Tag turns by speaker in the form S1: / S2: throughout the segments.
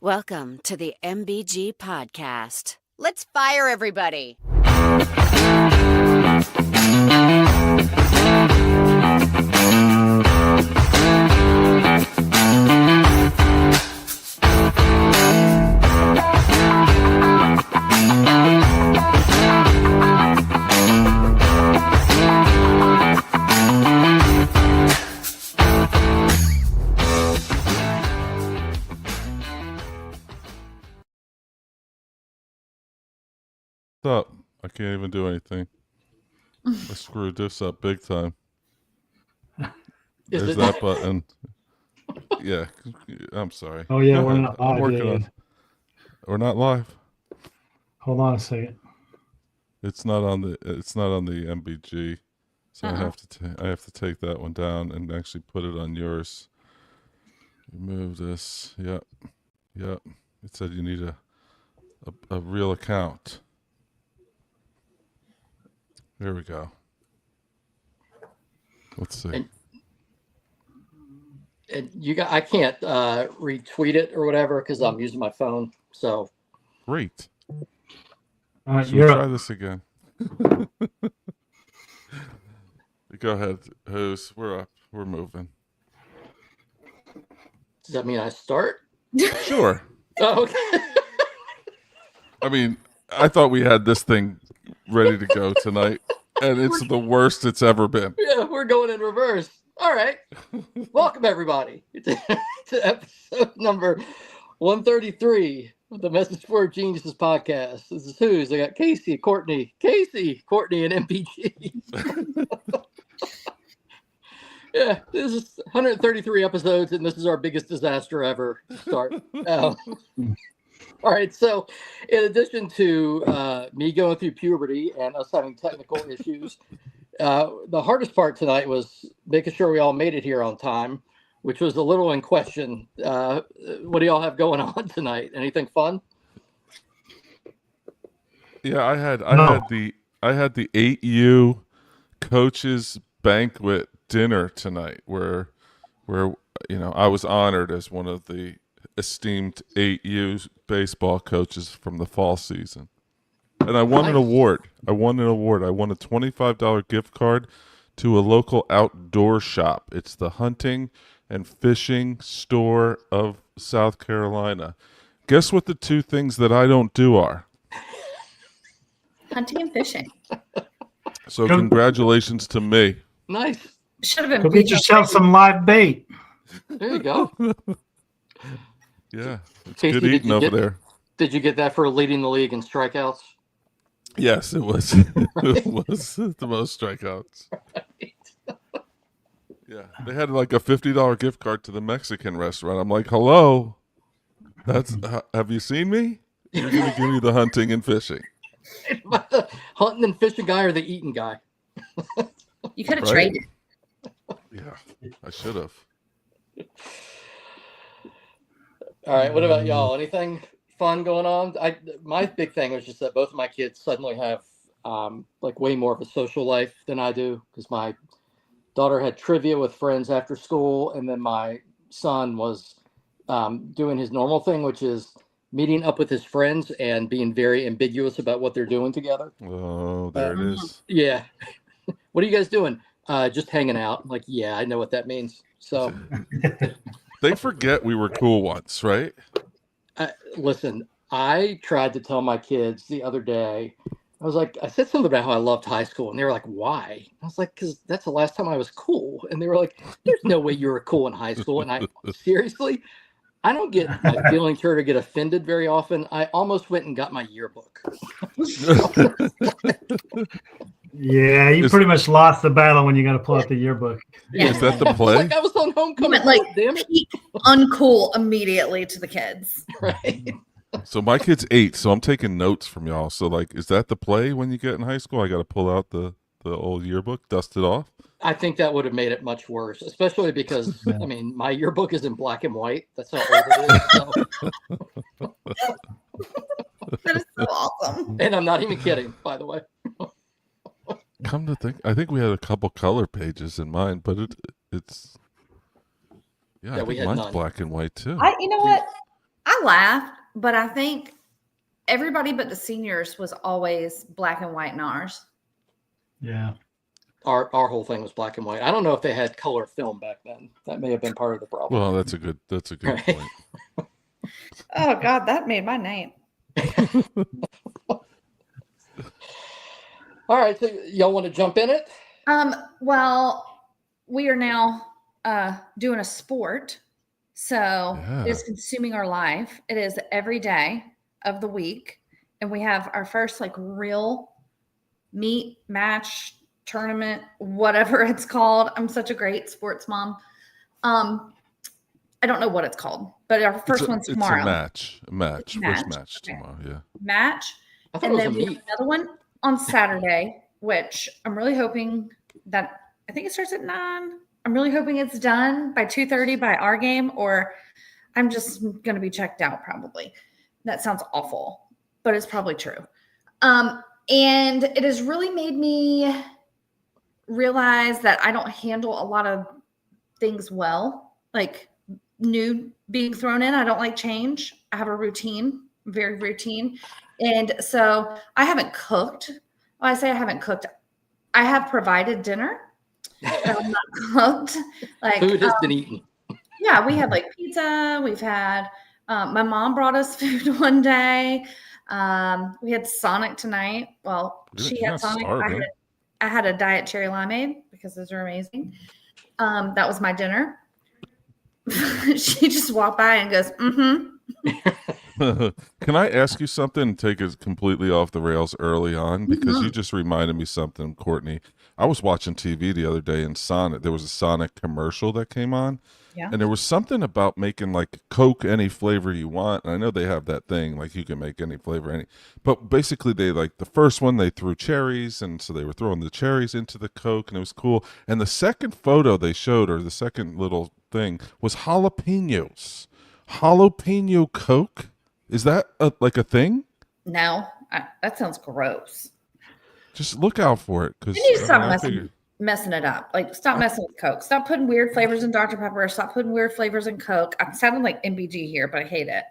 S1: Welcome to the MBG Podcast. Let's fire everybody.
S2: Up. I can't even do anything. I screwed this up big time. There's that button. Yeah, I'm sorry.
S3: Oh yeah, we're not live.
S2: I'm working on. We're not live.
S3: Hold on a second.
S2: It's not on the MBG, so I have to take that one down and actually put it on yours. Remove this. Yep. It said you need a real account. There we go. Let's see.
S4: And I can't retweet it or whatever because I'm using my phone. So
S2: Great.
S3: All right,
S2: Should we try this again? Go ahead, Who's? We're up. We're moving.
S4: Does that mean I start?
S2: Sure.
S4: Oh, okay.
S2: I mean, I thought we had this thing ready to go tonight, and it's the worst it's ever been.
S4: Yeah, we're going in reverse. All right. Welcome, everybody, to episode number 133 of the Message for Geniuses podcast. This is Who's. I got Casey, Courtney, and MPG. Yeah, this is 133 episodes, and this is our biggest disaster ever to start. All right, so in addition to me going through puberty and us having technical issues, the hardest part tonight was making sure we all made it here on time, which was a little in question. What do y'all have going on tonight? Anything fun?
S2: Yeah, I had the 8U coaches banquet dinner tonight, where I was honored as one of the esteemed 8U baseball coaches from the fall season. And I won an award. I won a $25 gift card to a local outdoor shop. It's the Hunting and Fishing Store of South Carolina. Guess what the two things that I don't do are?
S5: Hunting and fishing.
S2: So congratulations to me.
S4: Nice.
S5: Should have been.
S3: Go get yourself some live bait.
S4: There you go.
S2: Yeah, it's
S4: Casey,
S2: good eating over there.
S4: Did you get that for leading the league in strikeouts?
S2: Yes, it was. It was the most strikeouts.
S4: Right.
S2: Yeah, they had like a $50 gift card to the Mexican restaurant. I'm like, hello, have you seen me? You're gonna give me the hunting and fishing.
S4: The hunting and fishing guy or the eating guy?
S5: You could have
S2: Right?
S5: traded.
S2: Yeah, I should have.
S4: All right. What about y'all? Anything fun going on? My big thing was just that both of my kids suddenly have like way more of a social life than I do, because my daughter had trivia with friends after school, and then my son was doing his normal thing, which is meeting up with his friends and being very ambiguous about what they're doing together.
S2: Oh, there it is.
S4: Yeah. What are you guys doing? Just hanging out. Like, yeah, I know what that means. So
S2: They forget we were cool once, right?
S4: listen, I tried to tell my kids the other day, I said something about how I loved high school, and they were like, why? I was like, because that's the last time I was cool. And they were like, there's no way you were cool in high school. And I, seriously, I don't get my feelings hurt or get offended very often. I almost went and got my yearbook.
S3: Yeah, you pretty much lost the battle when you got to pull out the yearbook.
S5: Yeah.
S2: Is that the play?
S4: Like I was on homecoming.
S5: Like
S4: damn it.
S5: peak uncool immediately to the kids.
S4: Right.
S2: So my kid's 8, so I'm taking notes from y'all. So like, is that the play when you get in high school? I got to pull out the old yearbook, dust it off.
S4: I think that would have made it much worse, especially because, I mean, my yearbook is in black and white. That's how old it is. So.
S5: That is so awesome.
S4: And I'm not even kidding, by the way.
S2: Come to think, I think we had a couple color pages in mine, but it's I
S4: we
S2: think
S4: had
S2: mine's
S4: none.
S2: black and white too.
S5: You know what? I I laughed, but I think everybody but the seniors was always black and white in ours.
S3: Yeah.
S4: Our whole thing was black and white. I don't know if they had color film back then. That may have been part of the problem.
S2: Well, that's a good
S4: Right.
S2: point.
S5: Oh God, that made my name.
S4: All right, so y'all want to jump in it?
S5: Well, we are now doing a sport. So it's consuming our life. It is every day of the week. And we have our first like real meet match tournament, whatever it's called. I'm such a great sports mom. I don't know what it's called, but our first one's tomorrow.
S2: It's a match. First match
S5: Okay.
S2: tomorrow, yeah.
S5: Match.
S4: I thought
S5: And
S4: it was
S5: then
S4: a
S5: we have
S4: meet.
S5: another one on Saturday, which I'm really hoping that I think it starts at 9. I'm really hoping it's done by 2:30 by our game, or I'm just going to be checked out probably. That sounds awful, but it's probably true. And it has really made me realize that I don't handle a lot of things well, like new being thrown in. I don't like change. I have a routine, very routine. And so I haven't cooked. When I say I haven't cooked, I have provided dinner. But I'm not cooked. Like
S4: Food has been eaten.
S5: yeah, we had like pizza. We've had my mom brought us food one day. We had Sonic tonight. Well, she
S2: You're
S5: had
S2: not
S5: Sonic.
S2: starving.
S5: I had a diet cherry limeade because those are amazing. That was my dinner. She just walked by and goes, mm-hmm.
S2: Can I ask you something and take it completely off the rails early on? Because you just reminded me something, Courtney. I was watching TV the other day and there was a Sonic commercial that came on.
S5: Yeah.
S2: And there was something about making like Coke any flavor you want. And I know they have that thing, like you can make any flavor, but basically they like the first one, they threw cherries. And so they were throwing the cherries into the Coke and it was cool. And the second photo they showed, or the second little thing, was jalapenos. Jalapeno Coke? Is that like a thing?
S5: No, that sounds gross.
S2: Just look out for it. Because
S5: You need to stop messing it up. Like, stop messing with Coke. Stop putting weird flavors in Dr. Pepper. Stop putting weird flavors in Coke. I'm sounding like MBG here, but I hate it.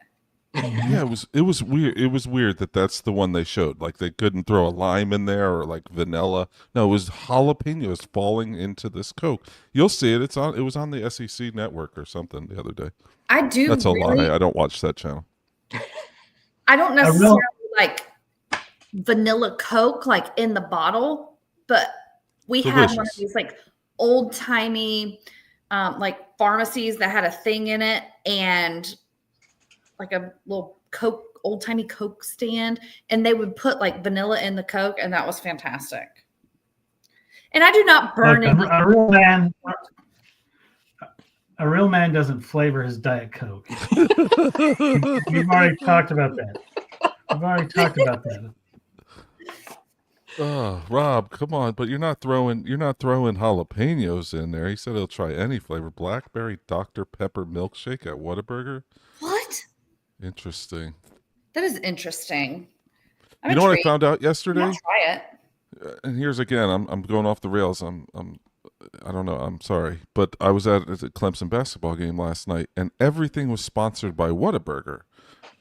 S2: Yeah, it was weird. It was weird that that's the one they showed. Like they couldn't throw a lime in there or like vanilla. No, it was jalapenos falling into this Coke. You'll see it. It was on the SEC network or something the other day.
S5: I do.
S2: That's a
S5: really,
S2: lie. I don't watch that channel.
S5: I don't necessarily like vanilla Coke like in the bottle, but we had one of these like old timey like pharmacies that had a thing in it and like a little Coke, old timey Coke stand, and they would put like vanilla in the Coke, and that was fantastic. And I do not burn it.
S3: A real man doesn't flavor his Diet Coke. We've already talked about that.
S2: Oh, Rob, come on! But you're not throwing jalapenos in there. He said he'll try any flavor. Blackberry Dr. Pepper milkshake at Whataburger.
S5: What?
S2: Interesting.
S5: That is interesting.
S2: You know what I found out yesterday?
S5: I'll try it.
S2: And here's again, I'm going off the rails. I don't know. I'm sorry, but I was at a Clemson basketball game last night, and everything was sponsored by Whataburger.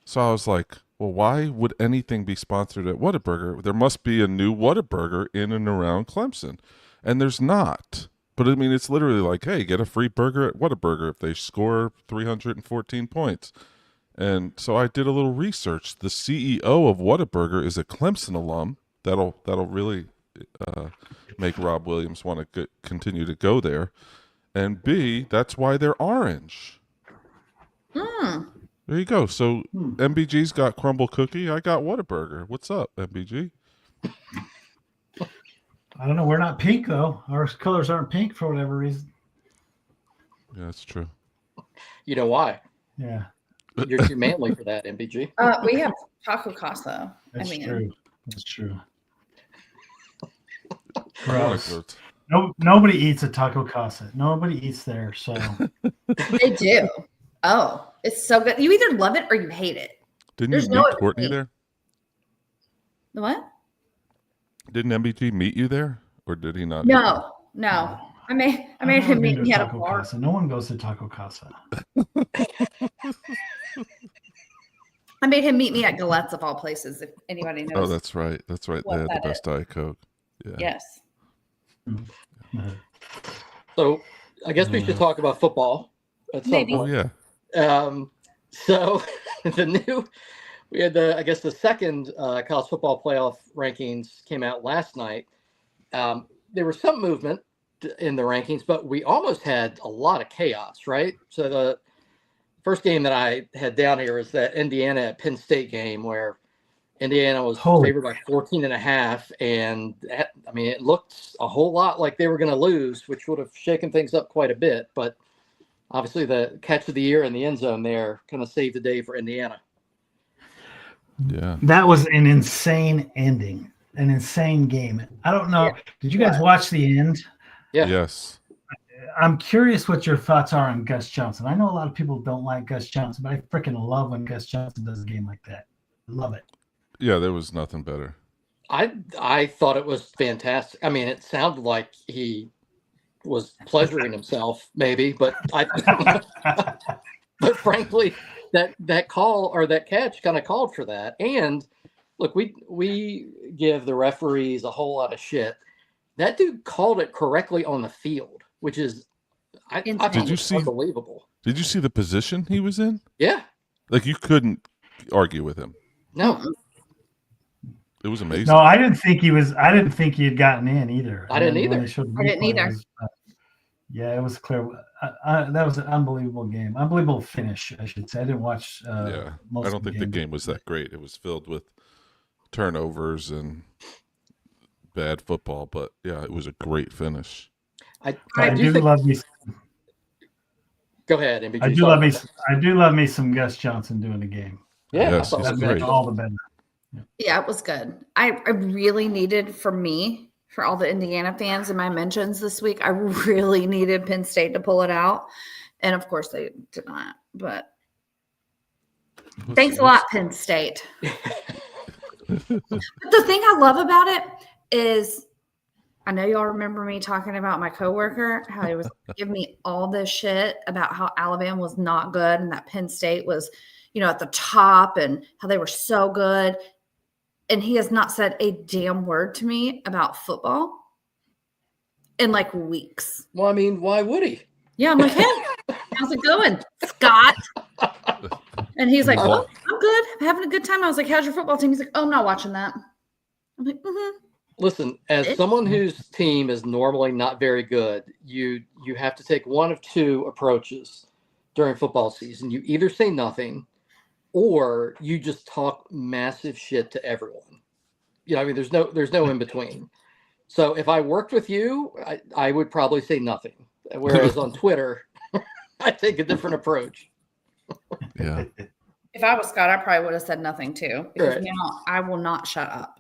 S2: So I was like, well, why would anything be sponsored at Whataburger? There must be a new Whataburger in and around Clemson, and there's not. But I mean, it's literally like, hey, get a free burger at Whataburger if they score 314 points. And so I did a little research. The CEO of Whataburger is a Clemson alum. That'll really make Rob Williams want to continue to go there. And B, that's why they're orange. There you go. So MBG's got Crumble Cookie. I got Whataburger. What's up, MBG?
S3: I don't know. We're not pink though. Our colors aren't pink for whatever reason.
S2: Yeah, that's true.
S4: You know why?
S3: Yeah,
S4: You're too manly for that, MBG.
S5: We have Taco Casa.
S3: that's true. That's true.
S2: I wanna
S3: Gross.
S2: go
S3: No, nobody eats at Taco Casa. Nobody eats there. So
S5: They do. Oh, it's so good. You either love it or you hate it.
S2: Didn't
S5: There's
S2: you
S5: no
S2: meet Courtney
S5: other
S2: there?
S5: The what?
S2: Didn't MBG meet you there? Or did he not?
S5: No. I made
S3: I've never
S5: him meet
S3: been to
S5: me at a
S3: Taco
S5: bar.
S3: Casa. No one goes to Taco Casa.
S5: made him meet me at Galette's of all places. If anybody knows.
S2: Oh, that's right. That's right.
S5: what
S2: They had the
S5: that
S2: best Diet Coke. Yeah.
S5: Yes.
S4: So I guess we should talk about football at some
S5: Maybe.
S2: Oh
S4: point.
S2: yeah.
S4: So we had the second college football playoff rankings came out last night. There was some movement in the rankings, but we almost had a lot of chaos, right? So the first game that I had down here is that Indiana at Penn State game where Indiana was favored by 14.5. And it looked a whole lot like they were going to lose, which would have shaken things up quite a bit. But obviously the catch of the year in the end zone there kind of saved the day for Indiana.
S2: Yeah.
S3: That was an insane ending, an insane game. I don't know.
S4: Yeah.
S3: Did you guys watch the end?
S4: Yeah.
S2: Yes.
S3: I'm curious what your thoughts are on Gus Johnson. I know a lot of people don't like Gus Johnson, but I freaking love when Gus Johnson does a game like that. I love it.
S2: Yeah, there was nothing better.
S4: I thought it was fantastic. I mean, it sounded like he was pleasuring himself, maybe, but but frankly, that call or that catch kind of called for that. And look, we give the referees a whole lot of shit. That dude called it correctly on the field, which is I thought
S2: Did you
S4: was
S2: see-
S4: unbelievable.
S2: Did you see the position he was in?
S4: Yeah,
S2: Like you couldn't argue with him.
S4: no,
S2: It was amazing.
S3: No, I didn't think he was. I didn't think he had gotten in either.
S4: I didn't
S3: And when
S4: either.
S3: they showed the
S5: I didn't
S3: replay,
S5: either.
S3: it was, yeah, it was clear. That was an unbelievable game. Unbelievable finish, I should say. I didn't watch.
S2: Yeah.
S3: most
S2: I
S3: of
S2: don't think the game was that great. It was filled with turnovers and bad football, but yeah, it was a great finish.
S4: I
S3: I
S4: do
S3: do
S4: think.
S3: love me.
S4: Go ahead, MBG.
S3: I do love me. I do love me some Gus Johnson doing the game.
S4: Yeah, I
S2: Yes,
S4: thought
S2: he's
S4: it was
S3: That
S2: great.
S3: makes all the better.
S5: Yeah, it was good. I really needed for all the Indiana fans in my mentions this week, I really needed Penn State to pull it out. And of course they did not. But thanks a lot, Penn State. But the thing I love about it is I know y'all remember me talking about my coworker, how he was giving me all this shit about how Alabama was not good and that Penn State was, at the top and how they were so good. And he has not said a damn word to me about football in like weeks.
S4: Well, I mean, why would he?
S5: Yeah, I'm like, hey, how's it going, Scott? And he's like, oh, I'm good. I'm having a good time. I was like, how's your football team? He's like, oh, I'm not watching that. I'm like,
S4: Listen, as someone whose team is normally not very good, you have to take one of two approaches during football season. You either say nothing or you just talk massive shit to everyone. There's no in between. So if I worked with you, I would probably say nothing. Whereas on Twitter, I take a different approach.
S2: Yeah.
S5: if I was Scott, I probably would have said nothing too. Because
S4: Right.
S5: now I will not shut up.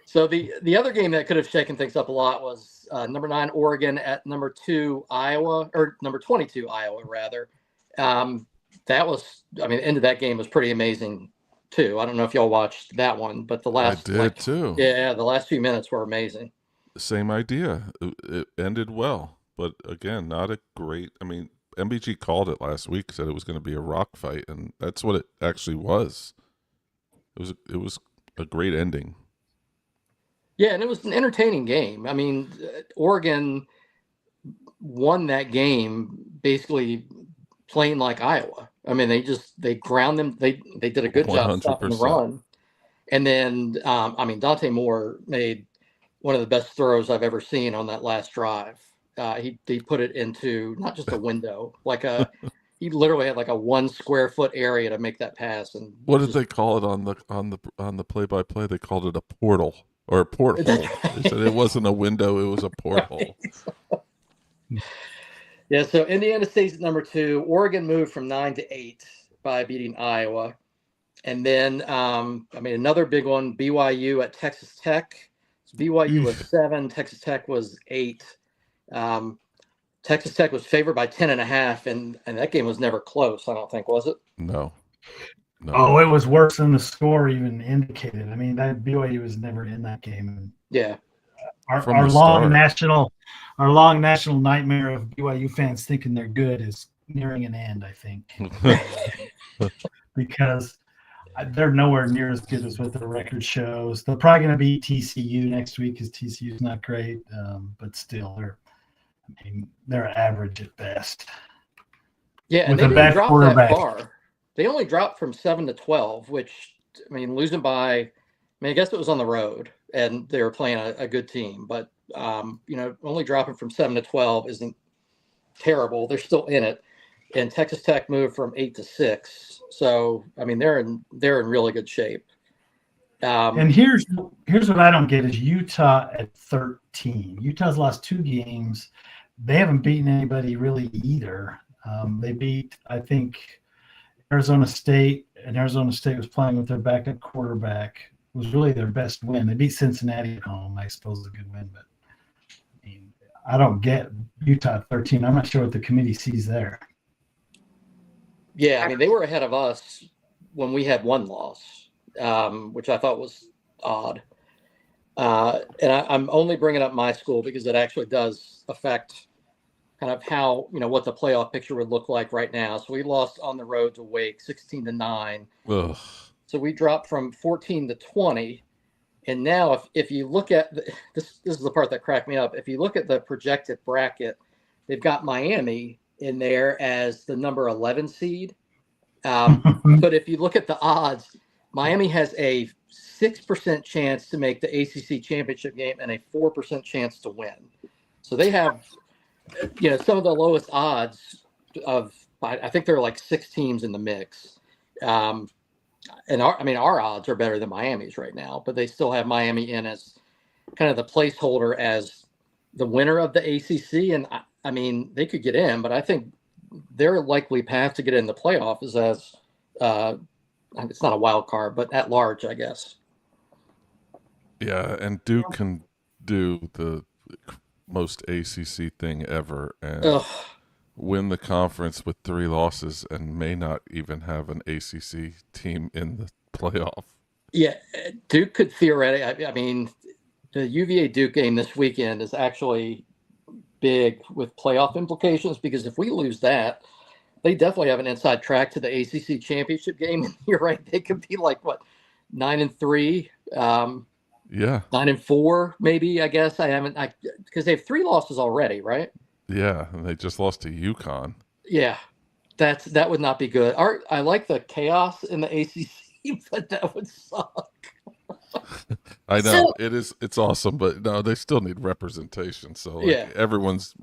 S4: So the other game that could have shaken things up a lot was number 9 Oregon at number 2 Iowa, or number 22 Iowa rather. That was, the end of that game was pretty amazing too. I don't know if y'all watched that one, but the last
S2: I did too.
S4: Yeah, the last few minutes were amazing.
S2: Same idea. It ended well, but again, not a great. MBG called it last week, said it was going to be a rock fight, and that's what it actually was. It was a great ending.
S4: Yeah, and it was an entertaining game. Oregon won that game basically playing like Iowa. They ground them. They did a good job stopping the
S2: 100%.
S4: run. And then, Dante Moore made one of the best throws I've ever seen on that last drive. He put it into not just a window, he literally had like a 1 square foot area to make that pass. And
S2: What did they call it on the play-by-play? They called it a portal or a porthole. They said it wasn't a window; it was a porthole.
S4: Yeah, so Indiana stays at number 2. Oregon moved from 9 to 8 by beating Iowa. And then, another big one, BYU at Texas Tech. So BYU was 7, Texas Tech was 8. Texas Tech was favored by 10.5, and that game was never close, I don't think, was it?
S2: No.
S3: Oh, it was worse than the score even indicated. That BYU was never in that game.
S4: Yeah.
S2: From
S3: Our
S2: the
S3: long
S2: start.
S3: national nightmare of BYU fans thinking they're good is nearing an end, I think. because they're nowhere near as good as what their record shows. They're probably going to beat TCU next week because TCU is not great, but still, they're average at best.
S4: Yeah, and
S3: With
S4: they
S3: a
S4: didn't
S3: bad
S4: drop
S3: quarterback.
S4: that far. They only dropped from 7 to 12, which, I mean, losing by, I mean, I guess it was on the road and they were playing a good team, but, only dropping from 7 to 12 isn't terrible. They're still in it. And Texas Tech moved from 8 to 6. So, I mean, they're in really good shape.
S3: And here's what I don't get is Utah at 13. Utah's lost 2 games. They haven't beaten anybody really either. They beat, I think, Arizona State, and Arizona State was playing with their backup quarterback. It was really their best win. They beat Cincinnati at home. I suppose a good win, but I don't get Utah at 13. I'm not sure what the committee sees there.
S4: Yeah, I mean, they were ahead of us when we had 1 loss, which I thought was odd. And I'm only bringing up my school because it actually does affect kind of how, what the playoff picture would look like right now. So we lost on the road to Wake 16-9.
S2: Ugh.
S4: So we dropped from 14 to 20. And now if you look at this is the part that cracked me up. If you look at the projected bracket, they've got Miami in there as the number 11 seed. But if you look at the odds, Miami has a 6% chance to make the ACC championship game and a 4% chance to win. So they have, some of the lowest odds of, I think there are like 6 teams in the mix. And our odds are better than Miami's right now, but they still have Miami in as kind of the placeholder as the winner of the ACC. And I mean, they could get in, but I think their likely path to get in the playoff is as it's not a wild card, but at large, I guess.
S2: Yeah, and Duke can do the most ACC thing ever and win the conference with 3 losses and may not even have an ACC team in the playoff.
S4: Yeah, Duke could theoretically. I mean, the UVA Duke game this weekend is actually big with playoff implications because if we lose that, they definitely have an inside track to the ACC championship game. You're right; they could be like 9-3.
S2: Yeah.
S4: 9-4, maybe. I guess because they have 3 losses already, right?
S2: Yeah, and they just lost to UConn.
S4: Yeah, that would not be good. I like the chaos in the ACC, but that would suck.
S2: I know it's awesome, but no, they still need representation. So everyone's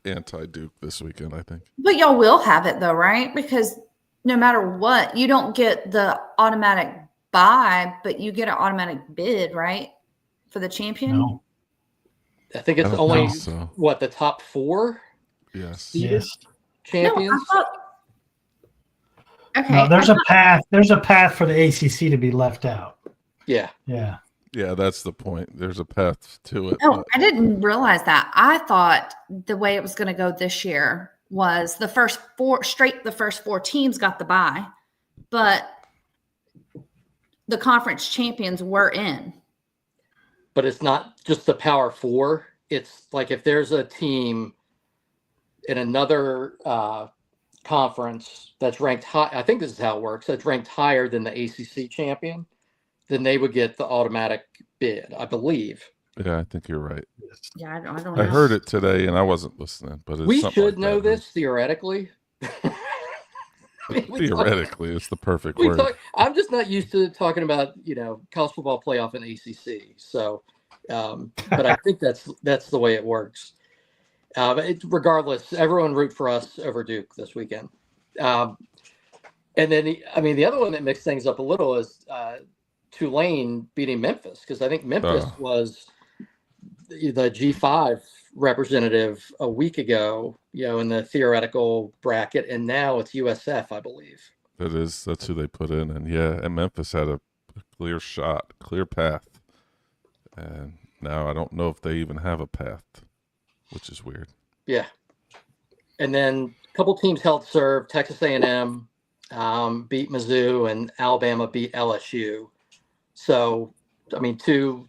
S2: anti-Duke this weekend, I think.
S5: But y'all will have it though, right? Because no matter what, you don't get the automatic bye, but you get an automatic bid, right? For the champion?
S3: No.
S4: I think it's only
S2: so.
S4: The top 4?
S2: Yes.
S3: Yes.
S4: Champions.
S5: No, okay.
S3: No, there's a path. There's a path for the ACC to be left out.
S4: Yeah.
S3: Yeah.
S2: Yeah, that's the point. There's a path to it.
S5: Oh, I didn't realize that. I thought the way it was going to go this year was the first 4 teams got the bye, but the conference champions were in.
S4: But it's not just the Power 4. It's like if there's a team in another conference that's ranked high, I think this is how it works, that's ranked higher than the ACC champion, then they would get the automatic bid, I believe.
S2: Yeah, I think you're right.
S5: Yeah, I don't know.
S2: I heard it today, and I wasn't listening. But it's
S4: we
S2: something
S4: should
S2: like
S4: know
S2: that.
S4: this theoretically.
S2: Theoretically, it's the perfect word.
S4: I'm just not used to talking about college football playoff and ACC. So, but I think that's the way it works. But regardless, everyone root for us over Duke this weekend. And then the other one that mixed things up a little is Tulane beating Memphis, because I think Memphis was the G5 representative a week ago, in the theoretical bracket, and now it's USF, I believe.
S2: That's who they put in, and Memphis had a clear shot, clear path, and now I don't know if they even have a path, which is weird. Yeah.
S4: And then a couple teams held serve. Texas A&M beat Mizzou, and Alabama beat LSU. So, two,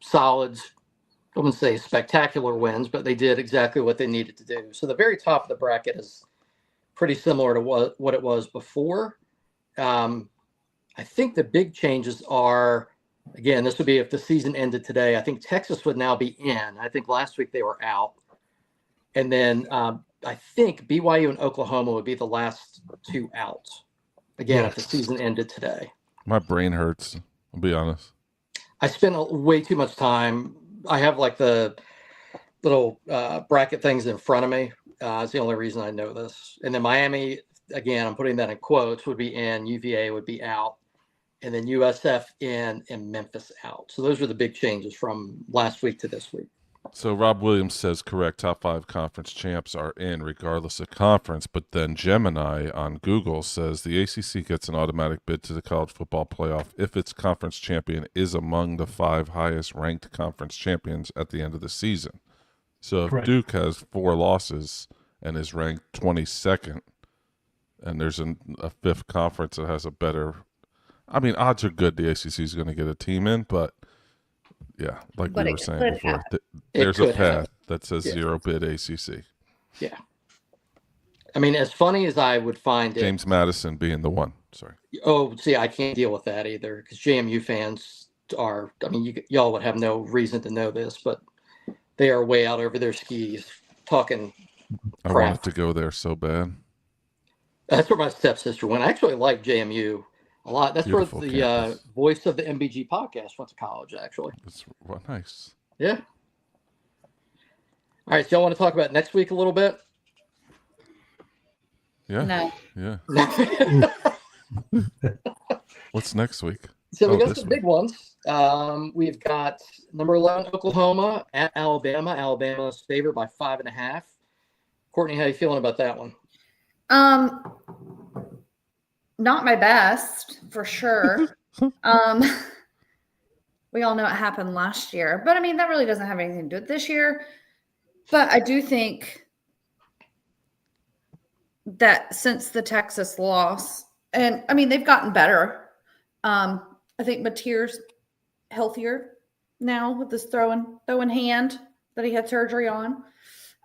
S4: solid, I wouldn't say spectacular wins, but they did exactly what they needed to do. So the very top of the bracket is pretty similar to what it was before. I think the big changes are, again, this would be if the season ended today. I think Texas would now be in. I think last week they were out. And then I think BYU and Oklahoma would be the last two out. Again, if the season ended today.
S2: My brain hurts. I'll be honest.
S4: I spent way too much time. I have like the little bracket things in front of me. It's the only reason I know this. And then Miami, again, I'm putting that in quotes, would be in. UVA would be out. And then USF in and Memphis out. So those are the big changes from last week to this week.
S2: So Rob Williams says correct. Top 5 conference champs are in regardless of conference. But then Gemini on Google says the ACC gets an automatic bid to the college football playoff if its conference champion is among the 5 highest ranked conference champions at the end of the season. So if
S3: Correct.
S2: Duke has 4 losses and is ranked 22nd, and there's a 5th conference that has a better, I mean, odds are good the ACC is going to get a team in, but yeah, like
S5: But
S2: we
S5: it
S2: were saying
S5: could
S2: before,
S5: happen.
S2: there's
S4: It
S2: a
S4: could
S2: path
S4: happen.
S2: that says
S4: Yeah.
S2: 0 bid ACC.
S4: Yeah. I mean, as funny as I would find it.
S2: James Madison being the one. Sorry.
S4: Oh, see, I can't deal with that either because JMU fans are, I mean, y'all would have no reason to know this, but they are way out over their skis talking.
S2: I
S4: Crap.
S2: wanted to go there so bad.
S4: That's where my stepsister went. I actually like JMU a lot. That's
S2: Beautiful
S4: where the
S2: campus.
S4: voice of the MBG podcast went to college, actually.
S2: It's nice.
S4: Yeah. All right. So y'all want to talk about next week a little bit?
S2: Yeah.
S5: No.
S2: Yeah. What's next week?
S4: So we
S2: Oh,
S4: got
S2: this
S4: some
S2: week.
S4: big ones. We've got number 11, Oklahoma at Alabama. Alabama is favored by 5.5. Courtney, how you feeling about that one?
S5: Not my best for sure. We all know it happened last year, but I mean, that really doesn't have anything to do with this year. But I do think that since the Texas loss, and I mean, they've gotten better. I think Mateer's healthier now with this throwing hand that he had surgery on.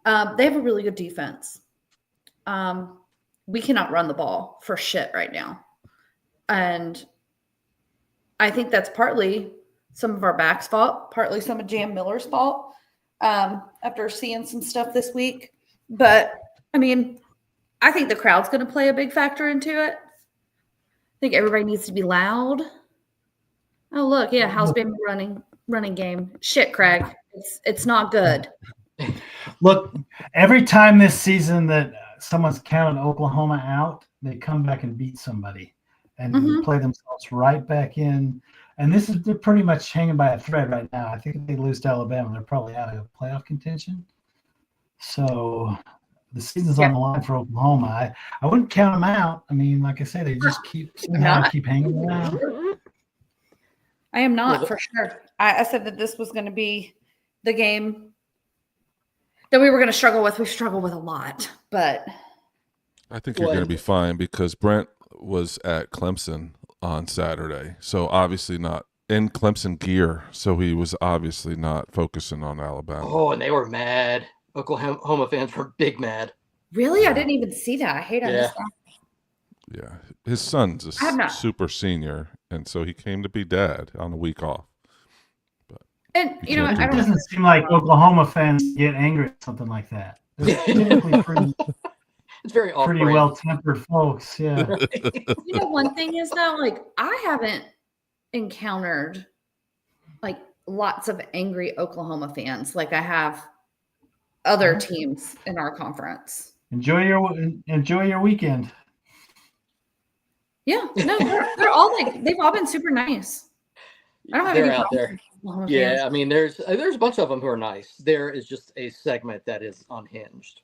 S5: They have a really good defense. We cannot run the ball for shit right now. And I think that's partly some of our backs' fault, partly some of Jam Miller's fault after seeing some stuff this week. But, I mean, I think the crowd's going to play a big factor into it. I think everybody needs to be loud. Oh, look, yeah, how's been running game? Shit, Craig. It's not good.
S3: Look, every time this season that someone's counted Oklahoma out, they come back and beat somebody and play themselves right back in. And they're pretty much hanging by a thread right now. I think if they lose to Alabama, they're probably out of playoff contention. So the season's on the line for Oklahoma. I wouldn't count them out. I mean, like I say, they just keep hanging around.
S5: I am not for sure. I said that this was going to be the game that we were going to struggle with. We struggle with a lot, but
S2: I think you're going to be fine because Brent was at Clemson on Saturday. So obviously not in Clemson gear. So he was obviously not focusing on Alabama.
S4: Oh, and they were mad. Oklahoma fans were big mad.
S5: Really? I didn't even see that. I hate it.
S2: Yeah. His son's a super senior. And so he came to be dad on a week off.
S5: And, you know,
S3: It doesn't seem like Oklahoma fans get angry at something like that. They're typically
S4: it's very
S3: pretty well-tempered folks. Yeah.
S5: You know, one thing is though, like I haven't encountered like lots of angry Oklahoma fans like I have other teams in our conference.
S3: Enjoy your weekend.
S5: Yeah, no, they're all like they've all been super nice. I don't have any
S4: out there.
S5: Oklahoma
S4: Yeah,
S5: fans.
S4: I mean, there's a bunch of them who are nice. There is just a segment that is unhinged.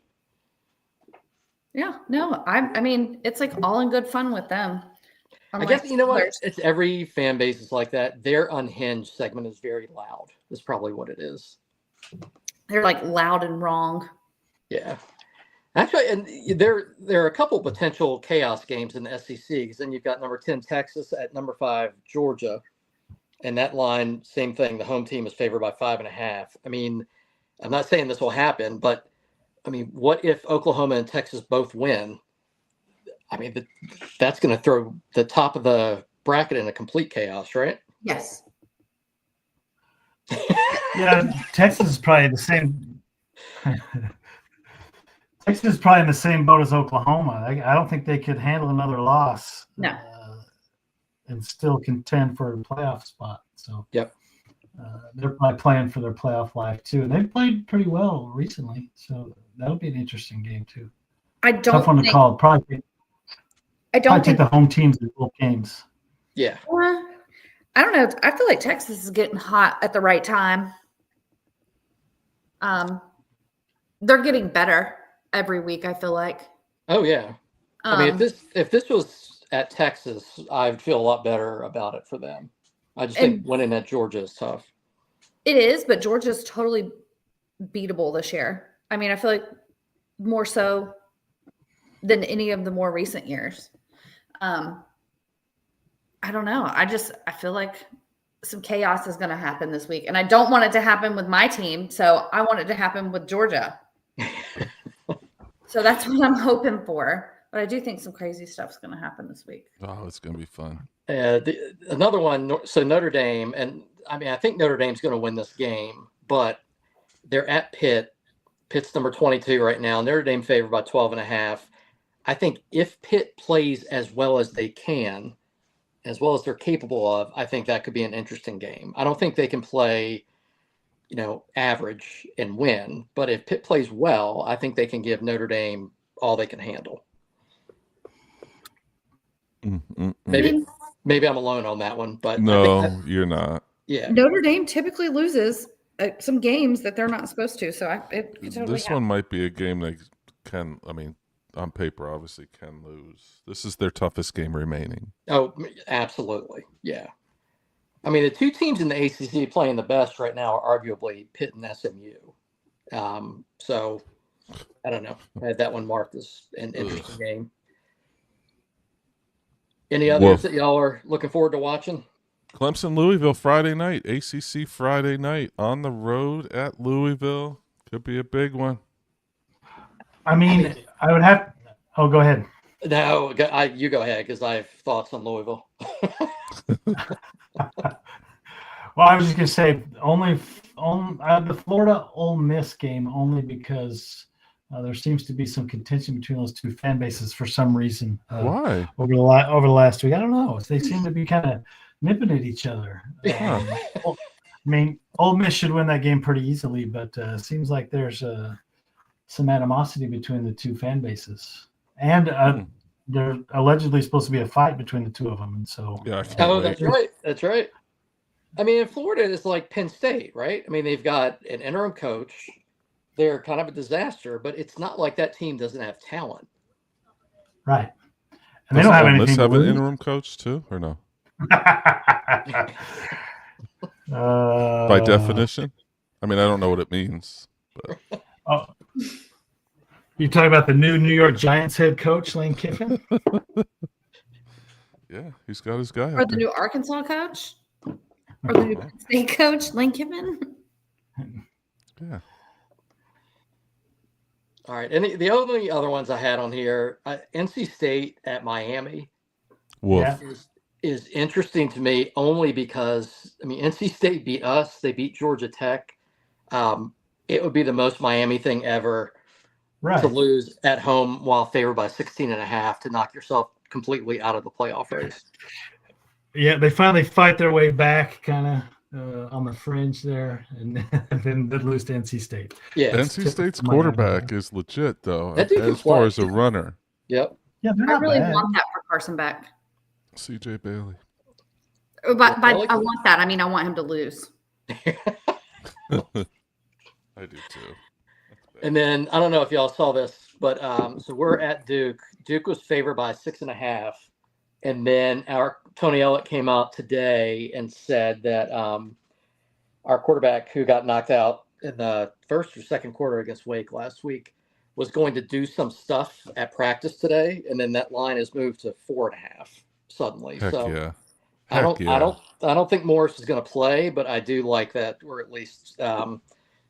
S5: Yeah, no, I mean, it's like all in good fun with them.
S4: I guess you know what? It's every fan base is like that. Their unhinged segment is very loud. That's probably what it is.
S5: They're like loud and wrong.
S4: Yeah, actually, and there are a couple potential chaos games in the SEC because then you've got number 10 Texas at number 5 Georgia, and that line, same thing. The home team is favored by 5.5. I mean, I'm not saying this will happen, but I mean, what if Oklahoma and Texas both win? I mean, that's going to throw the top of the bracket into complete chaos, right?
S5: Yes.
S3: Yeah, Texas is probably the same. Texas is probably in the same boat as Oklahoma. I don't think they could handle another loss.
S5: No.
S3: And still contend for a playoff spot. So
S4: Yep.
S3: They're probably playing for their playoff life too. And they've played pretty well recently, so that'll be an interesting game too. Tough one to call. Probably take the home teams in both games.
S4: Yeah.
S5: I don't know. I feel like Texas is getting hot at the right time. They're getting better every week, I feel like.
S4: Oh yeah. I mean, if this was at Texas, I'd feel a lot better about it for them. I just think winning at Georgia is tough.
S5: It is, but Georgia's totally beatable this year. I mean, I feel like more so than any of the more recent years. I don't know. I feel like some chaos is going to happen this week. And I don't want it to happen with my team. So I want it to happen with Georgia. So that's what I'm hoping for. But I do think some crazy stuff's going to happen this week.
S2: Oh, it's going to be fun.
S4: Another one. So Notre Dame, and I mean, I think Notre Dame's going to win this game, but they're at Pitt. Pitt's number 22 right now. Notre Dame favored by 12.5. I think if Pitt plays as well as they can, as well as they're capable of, I think that could be an interesting game. I don't think they can play, average and win. But if Pitt plays well, I think they can give Notre Dame all they can handle. Maybe I'm alone on that one, but
S2: no, you're not.
S4: Yeah,
S5: Notre Dame typically loses some games that they're not supposed to. So
S2: this one might be a game they can. I mean, on paper, obviously can lose. This is their toughest game remaining.
S4: Oh, absolutely. Yeah. I mean, the two teams in the ACC playing the best right now are arguably Pitt and SMU. So I don't know. I had that one marked as an interesting game. Any others that y'all are looking forward to watching?
S2: Clemson, Louisville, Friday night. ACC Friday night on the road at Louisville. Could be a big one.
S3: I mean, I would have. Oh, go ahead.
S4: No, you go ahead because I have thoughts on Louisville.
S3: Well, I was just gonna say only the Florida Ole Miss game only because there seems to be some contention between those two fan bases for some reason.
S2: Why?
S3: Over the last week, I don't know. They seem to be kind of nipping at each other. I mean, Ole Miss should win that game pretty easily, but it seems like there's some animosity between the two fan bases, and there's allegedly supposed to be a fight between the two of them, and so
S4: that's right. That's right. I mean, in Florida, it's like Penn State, right? I mean, they've got an interim coach. They're kind of a disaster, but it's not like that team doesn't have talent,
S3: right? And they don't have anything.
S2: Have an interim coach too, or no? By definition, I mean, I don't know what it means. But.
S3: Oh, you talking about the new New York Giants head coach, Lane Kiffin?
S2: Yeah, he's got his guy.
S5: Or the new Arkansas coach? Or the new Penn State coach, Lane Kiffin?
S2: Yeah.
S4: All right. And the only other ones I had on here, NC State at Miami is interesting to me only because, I mean, NC State beat us. They beat Georgia Tech. It would be the most Miami thing ever to lose at home while favored by 16.5 to knock yourself completely out of the playoff race.
S3: Yeah, they finally fight their way back kind of on the fringe there, and then they lose to NC State.
S4: Yeah,
S2: NC State's quarterback is legit, though,
S4: as
S2: far as a runner.
S4: Yep.
S3: Yeah,
S5: I really want that for Carson Beck.
S2: CJ Bailey.
S5: I want that. I mean, I want him to lose.
S2: I do too.
S4: And then I don't know if y'all saw this, but so we're at Duke. Duke was favored by 6.5, and then our Tony Ellett came out today and said that our quarterback who got knocked out in the first or second quarter against Wake last week was going to do some stuff at practice today, and then that line has moved to 4.5 suddenly.
S2: Heck
S4: so
S2: yeah.
S4: I don't think Morris is going to play, but I do like that we're at least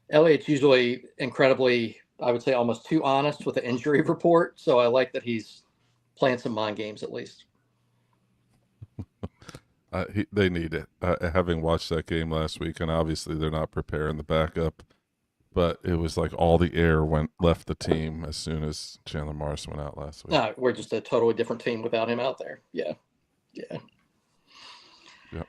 S4: Elliott's usually incredibly, I would say, almost too honest with the injury report. So I like that he's playing some mind games at least.
S2: They need it. Having watched that game last week, and obviously they're not preparing the backup, but it was like all the air left the team as soon as Chandler Morris went out last week.
S4: No, we're just a totally different team without him out there. Yeah.
S2: Yep.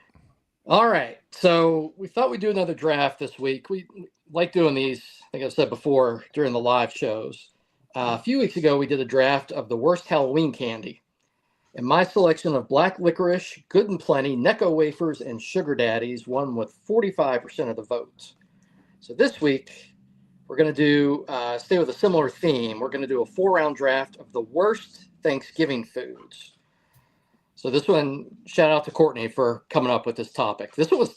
S4: All right. So we thought we'd do another draft this week. We like doing these, I think I've said before, during the live shows. A few weeks ago, we did a draft of the worst Halloween candy. And my selection of black licorice, Good and Plenty, Necco wafers, and Sugar Daddies won with 45% of the votes. So this week, we're going to do, stay with a similar theme. We're going to do a 4-round draft of the worst Thanksgiving foods. So this one, shout out to Courtney for coming up with this topic. This one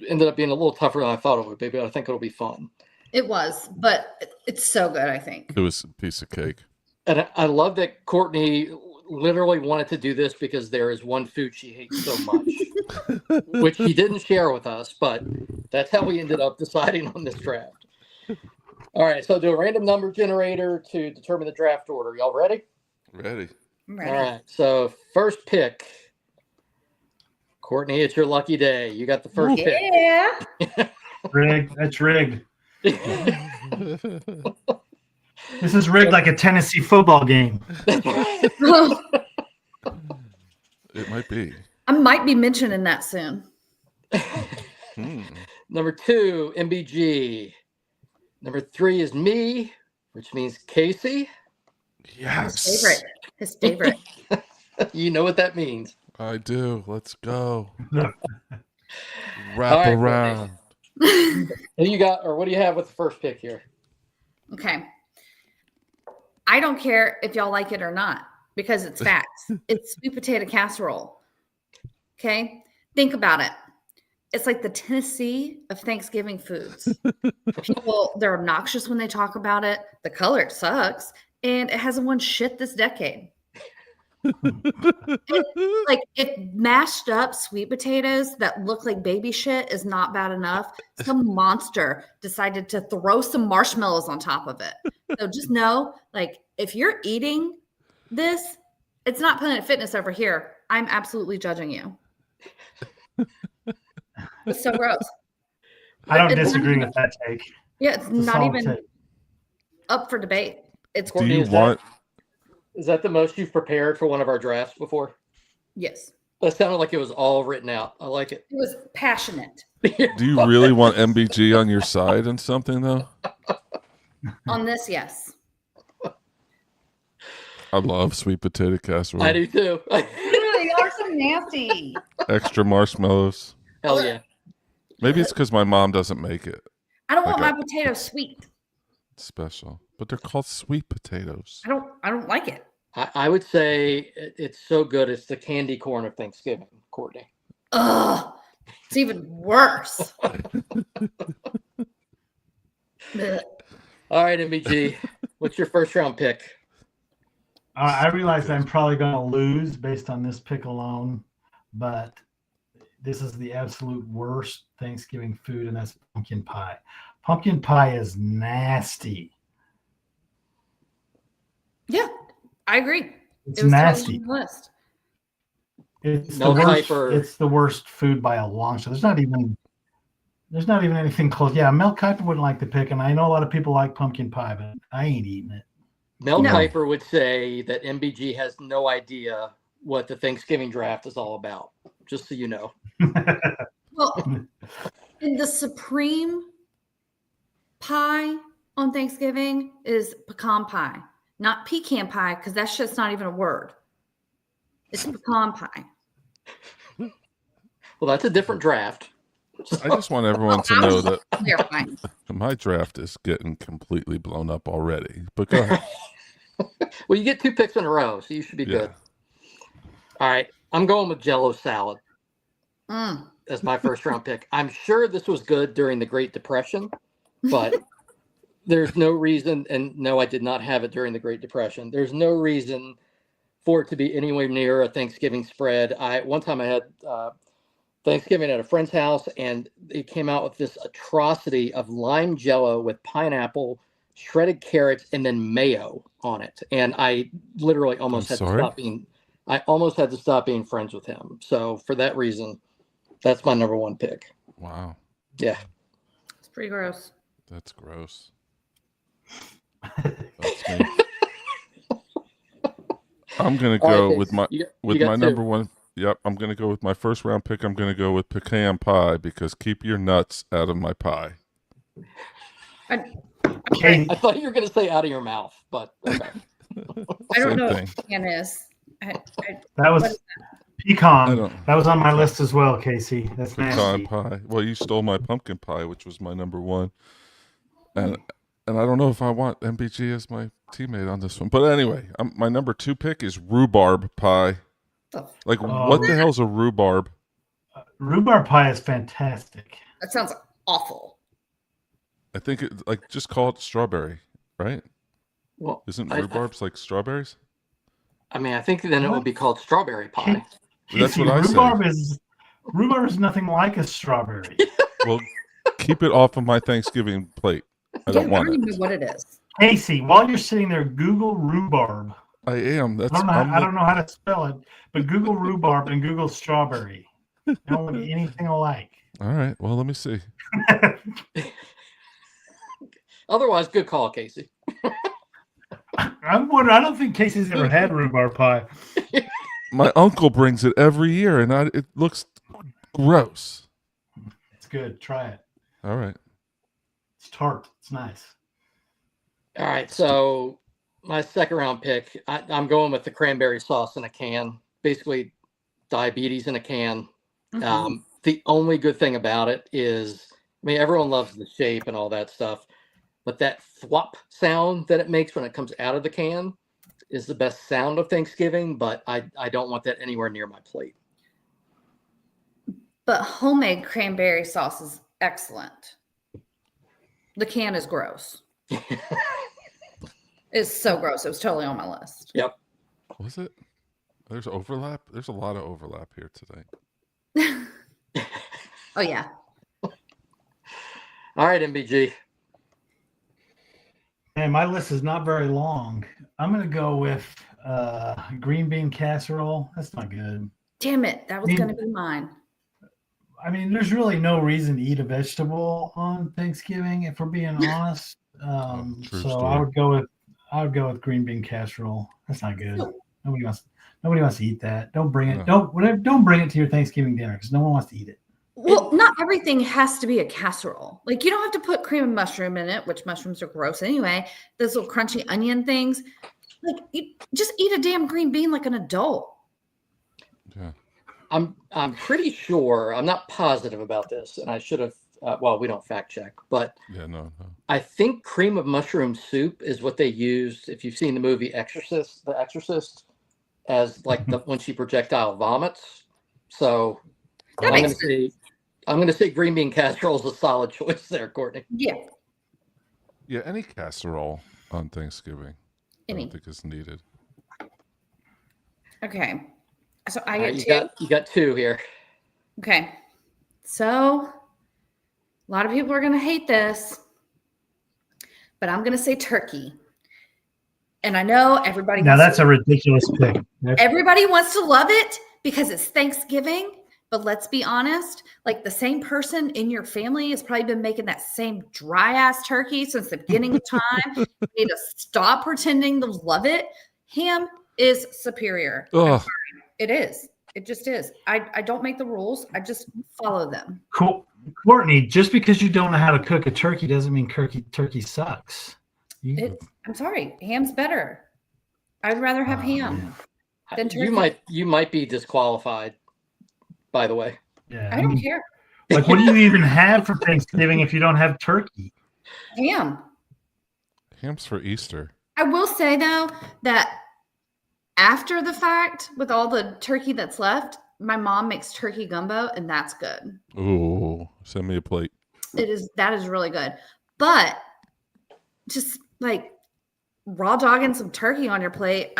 S4: ended up being a little tougher than I thought it would be, but I think it'll be fun.
S5: It was, but it's so good, I think.
S2: It was a piece of cake.
S4: And I love that Courtney literally wanted to do this because there is one food she hates so much, which she didn't share with us, but that's how we ended up deciding on this draft. All right, so do a random number generator to determine the draft order. Y'all ready?
S2: Ready.
S5: Right.
S4: All right, so first pick. Courtney, it's your lucky day. You got the first pick.
S5: Yeah.
S3: Rigged. That's rigged. This is rigged like a Tennessee football game.
S2: It might be.
S5: I might be mentioning that soon.
S4: Number 2, MBG. Number 3 is me, which means Casey.
S2: Yes.
S5: His favorite.
S4: You know what that means.
S2: I do. Let's go.
S4: All
S2: Wrap
S4: right,
S2: around.
S4: Who you got, or what do you have with the first pick here?
S5: Okay. I don't care if y'all like it or not because it's facts. It's sweet potato casserole. Okay. Think about it. It's like the Tennessee of Thanksgiving foods. People, they're obnoxious when they talk about it. The color sucks. And it hasn't won shit this decade. Like, if mashed up sweet potatoes that look like baby shit is not bad enough, some monster decided to throw some marshmallows on top of it. So just know, like, if you're eating this, it's not Planet Fitness over here. I'm absolutely judging you. It's so gross.
S3: I don't
S5: It's
S3: disagree
S5: not
S3: with that take.
S5: Yeah, it's
S3: It's a
S5: not
S3: solid
S5: even
S3: take.
S5: up for debate. It's
S2: Do
S4: Courtney,
S2: you
S4: is
S2: want?
S4: Is that the most you've prepared for one of our drafts before?
S5: yes.
S4: That sounded like it was all written out. I like it.
S5: It was passionate.
S2: Do you really want MBG on your side and something though?
S5: On this, yes.
S2: I love sweet potato casserole.
S4: I do too.
S5: You are so nasty.
S2: Extra marshmallows.
S4: Hell yeah.
S2: Maybe it's because my mom doesn't make it
S5: I don't want
S2: Okay.
S5: my potatoes sweet.
S2: special, but they're called sweet potatoes.
S5: I don't like it.
S4: I would say it's so good. It's the candy corn of Thanksgiving, Courtney.
S5: Ugh. It's even worse. Ugh.
S4: All right, MBG. What's your first round pick?
S3: I realize I'm probably going to lose based on this pick alone, but this is the absolute worst Thanksgiving food, and that's pumpkin pie. Pumpkin pie is nasty.
S5: Yeah, I agree.
S3: It's
S5: It was
S3: nasty.
S5: totally on the list.
S3: It's
S4: No
S3: the worst.
S4: Kiper.
S3: It's the worst food by a long shot. There's not even anything close. Yeah, Mel Kiper wouldn't like the pick, and I know a lot of people like pumpkin pie, but I ain't eating it.
S4: Mel
S5: No.
S4: Kiper would say that MBG has no idea what the Thanksgiving draft is all about, just so you know.
S5: Well, and the supreme pie on Thanksgiving is pecan pie, not pecan pie, because that shit's not even a word. It's pecan pie.
S4: Well, that's a different draft.
S2: I just want everyone to know that
S5: Clarifying.
S2: my draft is getting completely blown up already. But go ahead.
S4: Well, you get 2 picks in a row, so you should be
S2: Yeah.
S4: good. All right. I'm going with Jell-O salad
S5: Mm.
S4: as my first round pick. I'm sure this was good during the Great Depression, but there's no reason, and no, I did not have it during the Great Depression. There's no reason for it to be anywhere near a Thanksgiving spread. One time I had Thanksgiving at a friend's house, and they came out with this atrocity of lime Jell-O with pineapple, shredded carrots, and then mayo on it. And I literally almost had to stop being. I almost had to stop being friends with him. So for that reason, that's my number one pick.
S2: Wow.
S4: Yeah.
S5: It's pretty gross.
S2: That's gross. That's me. I'm gonna go with my number one. Yep, I'm gonna go with my first round pick. I'm gonna go with pecan pie because keep your nuts out of my pie.
S3: Okay.
S4: I thought you were gonna say out of your mouth, but okay.
S5: I don't know what pecan is.
S3: That was pecan. That was on my list as well, Casey. That's
S2: pecan
S3: nasty.
S2: pie. Well, you stole my pumpkin pie, which was my number one, and I don't know if I want MBG as my teammate on this one. But anyway, my number two pick is rhubarb pie. Like, what the hell's a rhubarb?
S3: Rhubarb pie is fantastic.
S5: That sounds awful.
S2: I think just call it strawberry, right?
S4: Well,
S2: isn't rhubarbs like strawberries?
S4: I mean, I think then it would be called strawberry pie.
S2: That's what I
S3: said. Rhubarb is nothing like a strawberry.
S2: Well, keep it off of my Thanksgiving plate. I don't want it.
S5: I don't even know what it is.
S3: Casey, while you're sitting there, Google rhubarb.
S2: I am.
S3: I don't know how to spell it, but Google rhubarb and Google strawberry. They don't look anything alike.
S2: All right. Well, let me see.
S4: Otherwise, good call, Casey.
S3: I don't think Casey's ever had rhubarb pie.
S2: My uncle brings it every year, and it looks gross.
S3: It's good. Try it.
S2: All right.
S3: It's tart. It's nice.
S4: All right. So my second round pick, I'm going with the cranberry sauce in a can. Basically, diabetes in a can. Mm-hmm. The only good thing about it is, I mean, everyone loves the shape and all that stuff, but that thwop sound that it makes when it comes out of the can is the best sound of Thanksgiving, but I don't want that anywhere near my plate.
S5: But homemade cranberry sauce is excellent. The can is gross. It's so gross. It was totally on my list.
S4: Yep.
S2: Was it? There's overlap. There's a lot of overlap here today.
S5: Oh, yeah.
S4: All right, MBG.
S3: And my list is not very long. I'm going to go with green bean casserole. That's not good.
S5: Damn it. That was going to be mine.
S3: I mean, there's really no reason to eat a vegetable on Thanksgiving, if we're being honest. So I would go with green bean casserole. That's not good. Nobody wants to eat that. Don't bring it. Don't bring it to your Thanksgiving dinner because no one wants to eat it.
S5: Well, not everything has to be a casserole. Like, you don't have to put cream and mushroom in it, which mushrooms are gross anyway. Those little crunchy onion things. Like, you just eat a damn green bean like an adult.
S2: Yeah.
S4: I'm pretty sure, I'm not positive about this, and I should have, well, we don't fact check, but
S2: no.
S4: I think cream of mushroom soup is what they used, if you've seen the movie The Exorcist, as like when she projectile vomits. So I'm going to say green bean casserole is a solid choice there, Courtney.
S5: Yeah.
S2: Yeah, any casserole on Thanksgiving I don't think is needed.
S5: Okay. So I get two.
S4: You got two here.
S5: Okay. So a lot of people are going to hate this, but I'm going to say turkey. And I know everybody.
S3: Now that's a ridiculous pick.
S5: Everybody wants to love it because it's Thanksgiving. But let's be honest, like the same person in your family has probably been making that same dry ass turkey since the beginning of time. You need to stop pretending to love it. Ham is superior. It is. It just is. I don't make the rules. I just follow them.
S3: Cool. Courtney, just because you don't know how to cook a turkey doesn't mean turkey sucks.
S5: I'm sorry. Ham's better. I'd rather have ham than turkey.
S4: You might be disqualified, by the way.
S3: Yeah.
S5: I don't care.
S3: Like, what do you even have for Thanksgiving if you don't have turkey?
S5: Ham.
S2: Ham's for Easter.
S5: I will say, though, that after the fact, with all the turkey that's left, my mom makes turkey gumbo, and that's good.
S2: Ooh, send me a plate.
S5: That is really good. But just like raw dogging some turkey on your plate,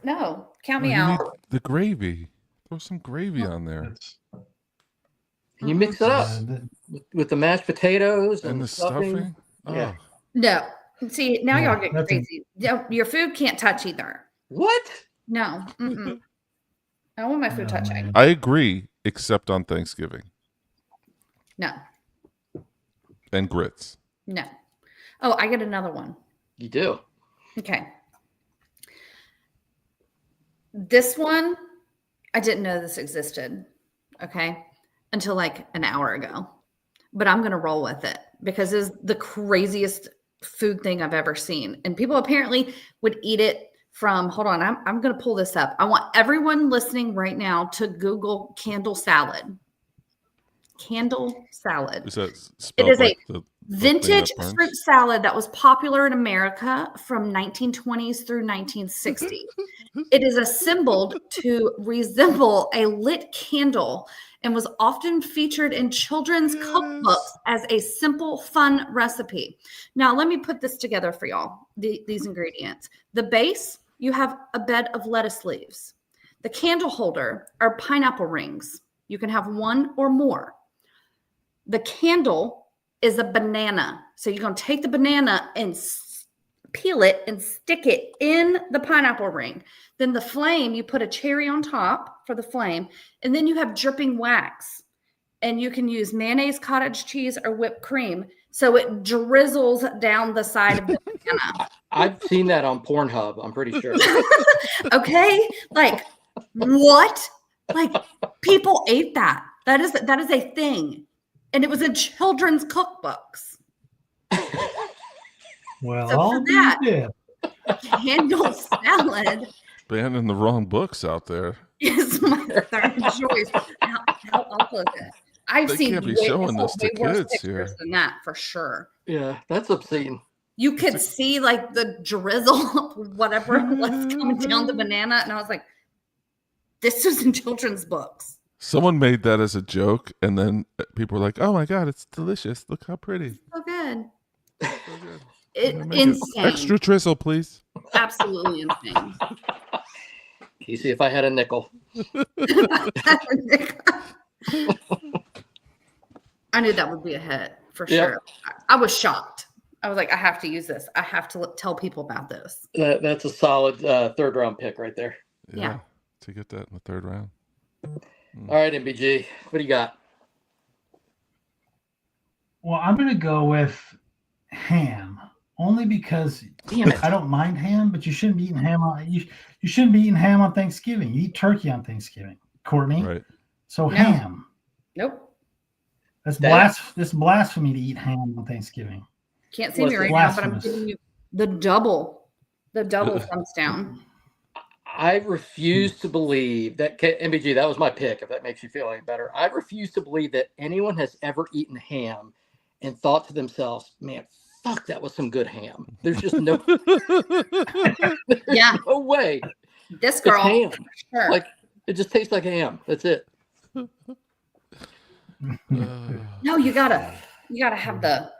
S5: no, count me out.
S2: The gravy. Throw some gravy on there.
S4: Can you mix it up with the mashed potatoes
S2: and the stuffing?
S4: Yeah.
S5: No. See, now
S3: Yeah,
S5: y'all get
S3: that's
S5: crazy. Your food can't touch either.
S4: What?
S5: No. Mm-mm. I don't want my food
S3: Oh,
S5: touching.
S3: man.
S2: I agree, except on Thanksgiving
S5: No.
S2: and grits.
S5: No. Oh, I get another one.
S4: You do?
S5: Okay. This one, I didn't know this existed. Okay. Until like an hour ago. But I'm going to roll with it because it's the craziest food thing I've ever seen. And people apparently would eat it from, hold on, I'm going to pull this up. I want everyone listening right now to Google candle salad. Candle salad.
S2: Is that
S5: It
S2: spelled
S5: is
S2: like
S5: a
S2: the
S5: vintage
S2: thing that burns?
S5: fruit salad that was popular in America from 1920s through 1960. It is assembled to resemble a lit candle and was often featured in children's cookbooks as a simple, fun recipe. Now, let me put this together for y'all, these ingredients. The base, you have a bed of lettuce leaves. The candle holder are pineapple rings. You can have one or more. The candle is a banana. So you're going to take the banana and peel it and stick it in the pineapple ring. Then the flame, you put a cherry on top for the flame, and then you have dripping wax. And you can use mayonnaise, cottage cheese, or whipped cream. So it drizzles down the side of the banana.
S4: I've seen that on Pornhub, I'm pretty sure.
S5: Okay? Like, what? Like, people ate that. That is a thing. And it was in children's cookbooks.
S3: Well,
S5: So for
S3: I'll be
S5: that-
S3: damned.
S5: Candle salad
S2: Banning the wrong books out there.
S5: is my third choice. How awful is it? I've
S2: They
S5: seen
S2: can't be
S5: way,
S2: showing this to
S5: way worse
S2: kids
S5: pictures
S2: here.
S5: than that for sure.
S4: Yeah, that's obscene.
S5: You could see like the drizzle of whatever was coming down the banana, and I was like, "This was in children's books."
S2: Someone made that as a joke, and then people were like, "Oh my god, it's delicious! Look how pretty!
S5: So good.
S2: So good.
S5: It,
S2: Make it
S5: insane.
S2: extra drizzle, please."
S5: Absolutely insane.
S4: Casey, if I had a nickel.
S5: I knew that would be a hit for
S4: Yep.
S5: sure. I was shocked. I was like, I have to use this. I have to tell people about this.
S4: That's a solid third round pick right there.
S5: Yeah.
S2: To get that in the third round.
S4: All right, MBG, what do you got?
S3: Well, I'm going to go with ham, only because
S5: Damn it.
S3: I don't mind ham, but you shouldn't be eating ham you shouldn't be eating ham on Thanksgiving. You eat turkey on Thanksgiving, Courtney.
S2: Right.
S3: So
S5: No.
S3: ham.
S5: Nope.
S3: That's
S4: That-
S3: this blasphemy to eat ham on Thanksgiving.
S5: Can't see
S4: What's
S5: me right
S3: the
S5: now, but I'm
S3: blasphemous?
S5: giving you the double thumbs down.
S4: I refuse to believe that MBG, that was my pick, if that makes you feel any better. I refuse to believe that anyone has ever eaten ham and thought to themselves, man, fuck, that was some good ham. There's just no,
S5: Yeah.
S4: no way.
S5: This
S4: It's
S5: girl,
S4: ham.
S5: sure.
S4: Like, it just tastes like ham. That's it.
S5: No, you gotta have the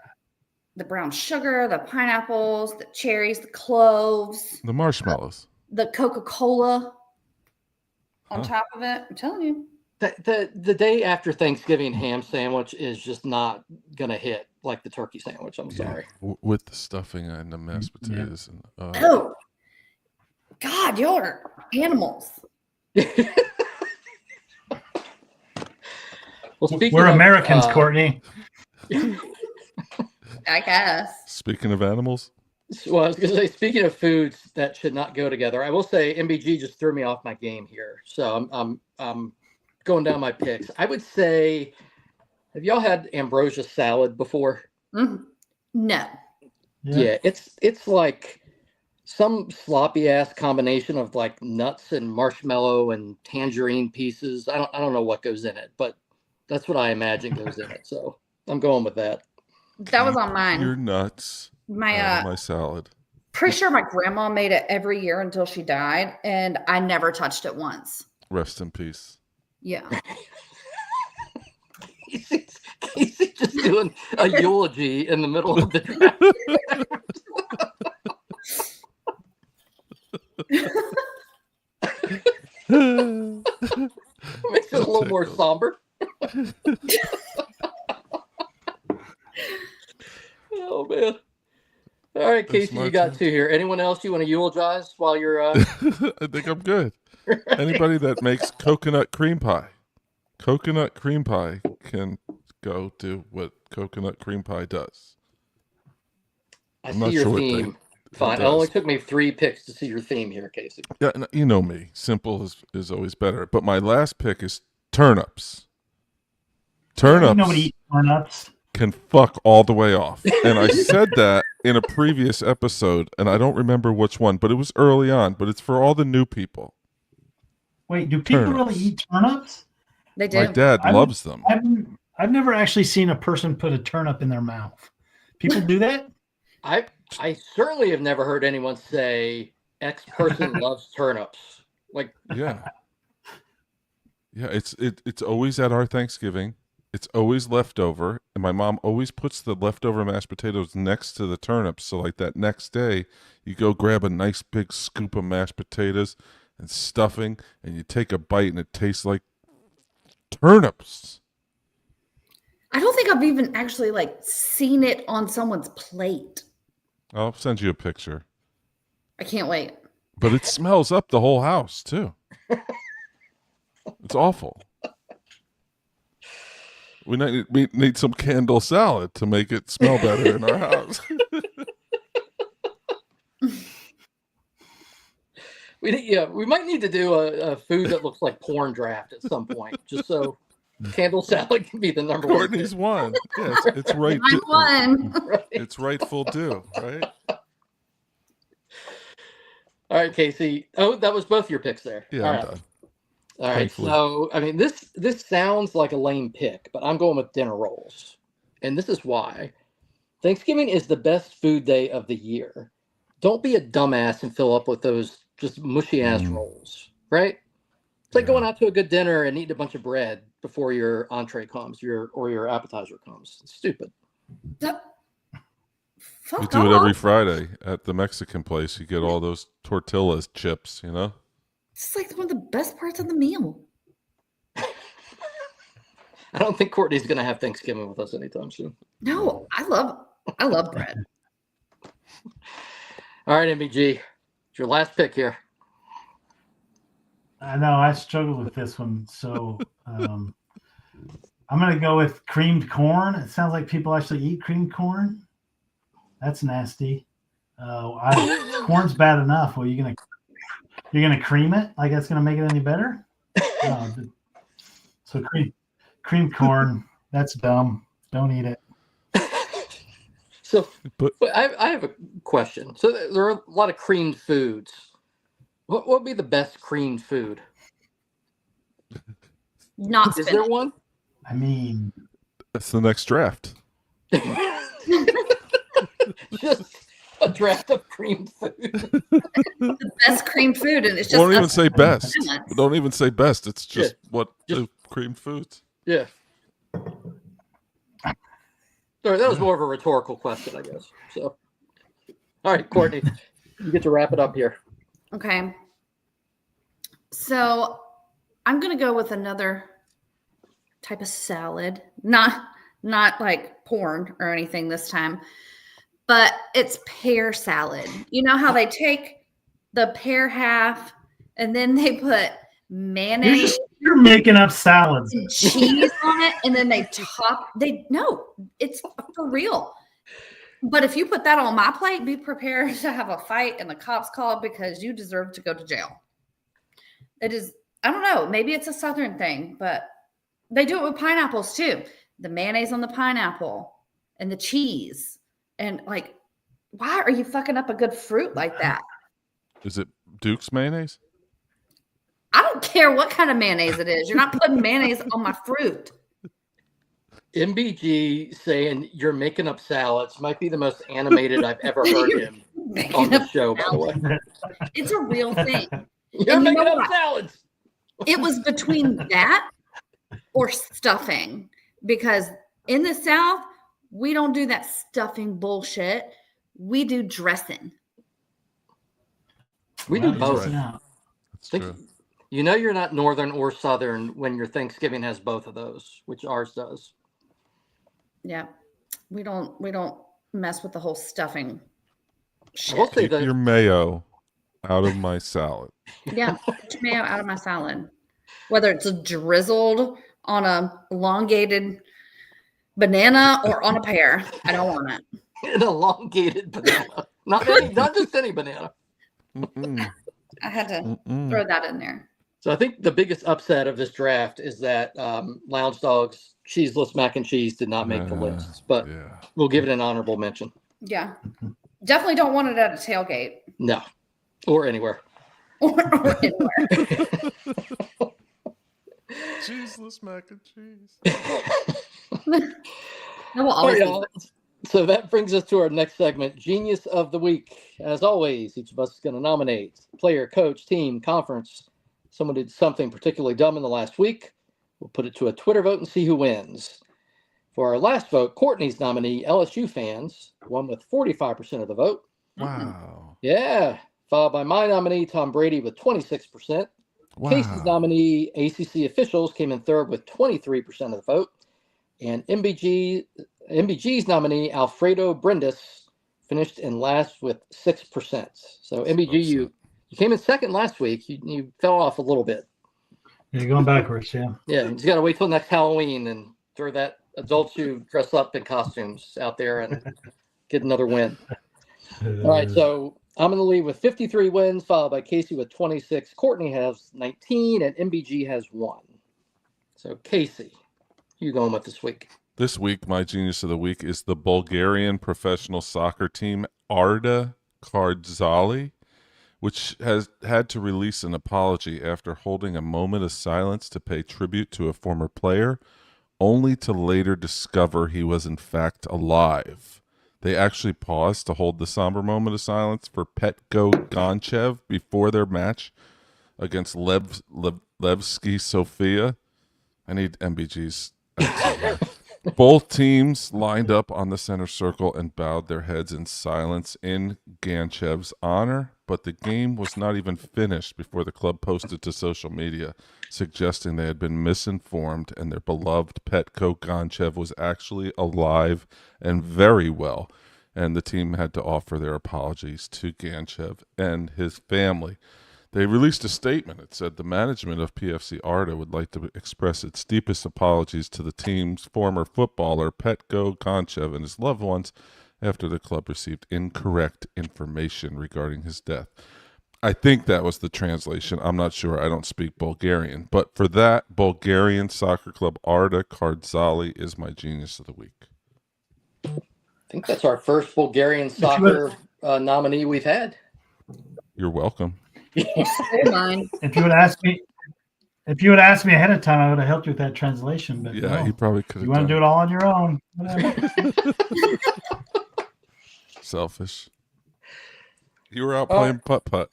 S5: brown sugar, the pineapples, the cherries, the cloves,
S2: The marshmallows.
S5: the Coca-Cola on
S2: Huh.
S5: top of it. I'm telling you.
S4: The day after Thanksgiving ham sandwich is just not gonna hit like the turkey sandwich. I'm sorry.
S2: With the stuffing and the mashed
S3: Yeah.
S2: potatoes. And,
S5: Oh, God, y'all are animals.
S4: Well, speaking
S3: We're
S4: of,
S3: Americans, Courtney.
S5: I guess.
S2: Speaking of animals,
S4: Well, I was going to say, speaking of foods that should not go together, I will say MBG just threw me off my game here. So I'm going down my picks. I would say, have y'all had ambrosia salad before?
S5: Mhm. No.
S4: Yeah, it's like some sloppy ass combination of like nuts and marshmallow and tangerine pieces. I don't know what goes in it, but that's what I imagine goes in it. So I'm going with that.
S5: That was on
S2: you're
S5: mine.
S2: nuts.
S5: My
S2: My salad.
S5: pretty sure my grandma made it every year until she died, and I never touched it once.
S2: Rest in peace.
S5: Yeah.
S4: Casey's just doing a eulogy in the middle of the draft. Makes it a little more somber. Oh man. All All right,
S2: That's
S4: Casey,
S2: my
S4: you got
S2: turn.
S4: two here. Anyone else you want to eulogize while you're?
S2: I think I'm good. Anybody that makes coconut cream pie can go do what coconut cream pie does.
S4: I
S2: I'm
S4: see
S2: not
S4: your
S2: sure what
S4: theme.
S2: it
S4: Fine. It only
S2: does.
S4: took me 3 picks to see your theme here, Casey.
S2: Yeah, you know me. Simple is always better. But my last pick is turnips. Turnips
S3: Nobody eats turnips.
S2: can fuck all the way off. And I said that in a previous episode, and I don't remember which one, but it was early on. But it's for all the new people.
S3: Wait, do people
S2: Turnips.
S3: really eat turnips?
S5: They do.
S2: My dad
S3: I'm-
S2: loves them.
S3: I've never actually seen a person put a turnip in their mouth. People do that?
S4: I certainly have never heard anyone say X person loves turnips. Like,
S2: Yeah. Yeah, it's always at our Thanksgiving. It's always leftover, and my mom always puts the leftover mashed potatoes next to the turnips. So like that next day, you go grab a nice big scoop of mashed potatoes and stuffing, and you take a bite, and it tastes like turnips.
S5: I don't think I've even actually like seen it on someone's plate.
S2: I'll send you a picture.
S5: I can't wait.
S2: But it smells up the whole house too. It's awful. We need some candle salad to make it smell better in our house.
S4: we might need to do a food that looks like porn draft at some point, just so candle salad can be the number one.
S2: Courtney's won. Yeah, it's right.
S5: I'm one.
S4: Right.
S2: It's rightful due, right?
S4: All right, Casey. Oh, that was both your picks there.
S2: Yeah,
S4: All
S2: I'm
S4: right.
S2: done.
S4: All right.
S2: Thankfully.
S4: So, I mean, this sounds like a lame pick, but I'm going with dinner rolls. And this is why. Thanksgiving is the best food day of the year. Don't be a dumbass and fill up with those just mushy ass rolls, right? It's like going out to a good dinner and eating a bunch of bread before your entree comes, or your appetizer comes. It's stupid.
S5: Fuck
S2: We do it every
S5: off.
S2: Friday at the Mexican place. You get all those tortillas chips, you know?
S5: It's like one of the best parts of the meal.
S4: I don't think Courtney's going to have Thanksgiving with us anytime soon.
S5: No, I love bread.
S4: All right, MBG. It's your last pick here.
S3: I know I struggled with this one, so I'm going to go with creamed corn. It sounds like people actually eat creamed corn. That's nasty. Corn's bad enough. Well, you're gonna cream it? Like that's gonna make it any better? No. So creamed corn. That's dumb. Don't eat it.
S4: So,
S2: But-
S4: but I have a question. So there are a lot of creamed foods. What would be the best creamed food?
S5: Not
S4: Is there
S5: spinach.
S4: one?
S3: I mean,
S2: That's the next draft.
S4: Just a draft of creamed food.
S5: The best creamed food, and it's just
S2: Won't even
S5: us
S2: say
S5: and
S2: best.
S5: peanuts.
S2: Don't even say best. It's just what
S4: Just-
S2: the creamed foods.
S4: Yeah. Sorry, that was more of a rhetorical question, I guess. So, all right, Courtney, you get to wrap it up here.
S5: Okay. So I'm gonna go with another type of salad. Not like porn or anything this time, but it's pear salad. You know how they take the pear half and then they put mayonnaise
S3: you're making up salads.
S5: and cheese on it, and then they it's for real. But if you put that on my plate, be prepared to have a fight and the cops called because you deserve to go to jail. It is, I don't know, maybe it's a Southern thing, but they do it with pineapples too. The mayonnaise on the pineapple and the cheese. And like, why are you fucking up a good fruit like that?
S2: Is it Duke's mayonnaise?
S5: I don't care what kind of mayonnaise it is. You're not putting mayonnaise on my fruit.
S4: MBG saying you're making up salads might be the most animated I've ever heard him on the show, by the way.
S5: It's a real thing.
S4: You're
S5: And you
S4: making
S5: know
S4: up
S5: what?
S4: salads.
S5: It was between that or stuffing, because in the South, we don't do that stuffing bullshit. We do dressing.
S4: We do
S3: Well,
S4: both.
S3: just now.
S2: That's
S4: Think-
S2: true.
S4: You know you're not Northern or Southern when your Thanksgiving has both of those, which ours does.
S5: Yeah. We don't mess with the whole stuffing
S4: I will say
S2: Keep
S4: that
S2: your mayo out of my salad.
S5: Yeah, get your mayo out of my salad. Whether it's drizzled on a elongated banana or on a pear, I don't want it.
S4: an elongated banana, not just any banana.
S2: Mm-mm.
S5: I had to
S2: Mm-mm.
S5: throw that in there.
S4: So I think the biggest upset of this draft is that Lounge Dog's cheeseless mac and cheese did not make the list, but
S2: Yeah.
S4: we'll give it an honorable mention.
S5: Yeah. Definitely don't want it at a tailgate
S4: No, or anywhere.
S5: or anywhere.
S2: Cheeseless mac and cheese.
S5: That will
S4: All right,
S5: always be.
S4: y'all. So that brings us to our next segment, Genius of the Week. As always, each of us is going to nominate player, coach, team, conference. Someone did something particularly dumb in the last week. We'll put it to a Twitter vote and see who wins. For our last vote, Courtney's nominee, LSU fans, won with 45% of the vote.
S2: Wow.
S4: Yeah. Followed by my nominee, Tom Brady, with 26%.
S2: Wow.
S4: Casey's nominee, ACC officials, came in third with 23% of the vote. And MBG's nominee, Alfredo Brindis, finished in last with 6%. So MBG, you came in second last week. You fell off a little bit.
S3: You're going backwards, yeah.
S4: Yeah, you just got to wait till next Halloween and throw that adults who dress up in costumes out there and get another win. All right, so I'm in the lead with 53 wins, followed by Casey with 26. Courtney has 19, and MBG has 1. So Casey, who you going with this week?
S2: This week, my genius of the week is the Bulgarian professional soccer team Arda Kardzali, which has had to release an apology after holding a moment of silence to pay tribute to a former player, only to later discover he was in fact alive. They actually paused to hold the somber moment of silence for Petko Gonchev before their match against Levski Sofia. I need MBG's. Both teams lined up on the center circle and bowed their heads in silence in Ganchev's honor, but the game was not even finished before the club posted to social media, suggesting they had been misinformed and their beloved Petko Ganchev was actually alive and very well, and the team had to offer their apologies to Ganchev and his family. They released a statement. It said the management of PFC Arda would like to express its deepest apologies to the team's former footballer Petko Ganchev and his loved ones after the club received incorrect information regarding his death. I think that was the translation. I'm not sure. I don't speak Bulgarian. But for that, Bulgarian soccer club Arda Kardzali is my genius of the week.
S4: I think that's our first Bulgarian soccer nominee we've had.
S2: You're welcome.
S5: Mine.
S3: If you would ask me ahead of time, I would have helped you with that translation. But
S2: Yeah,
S3: no.
S2: he probably could have.
S3: You want to do it all on your own? Whatever.
S2: Selfish. You were out playing putt-putt.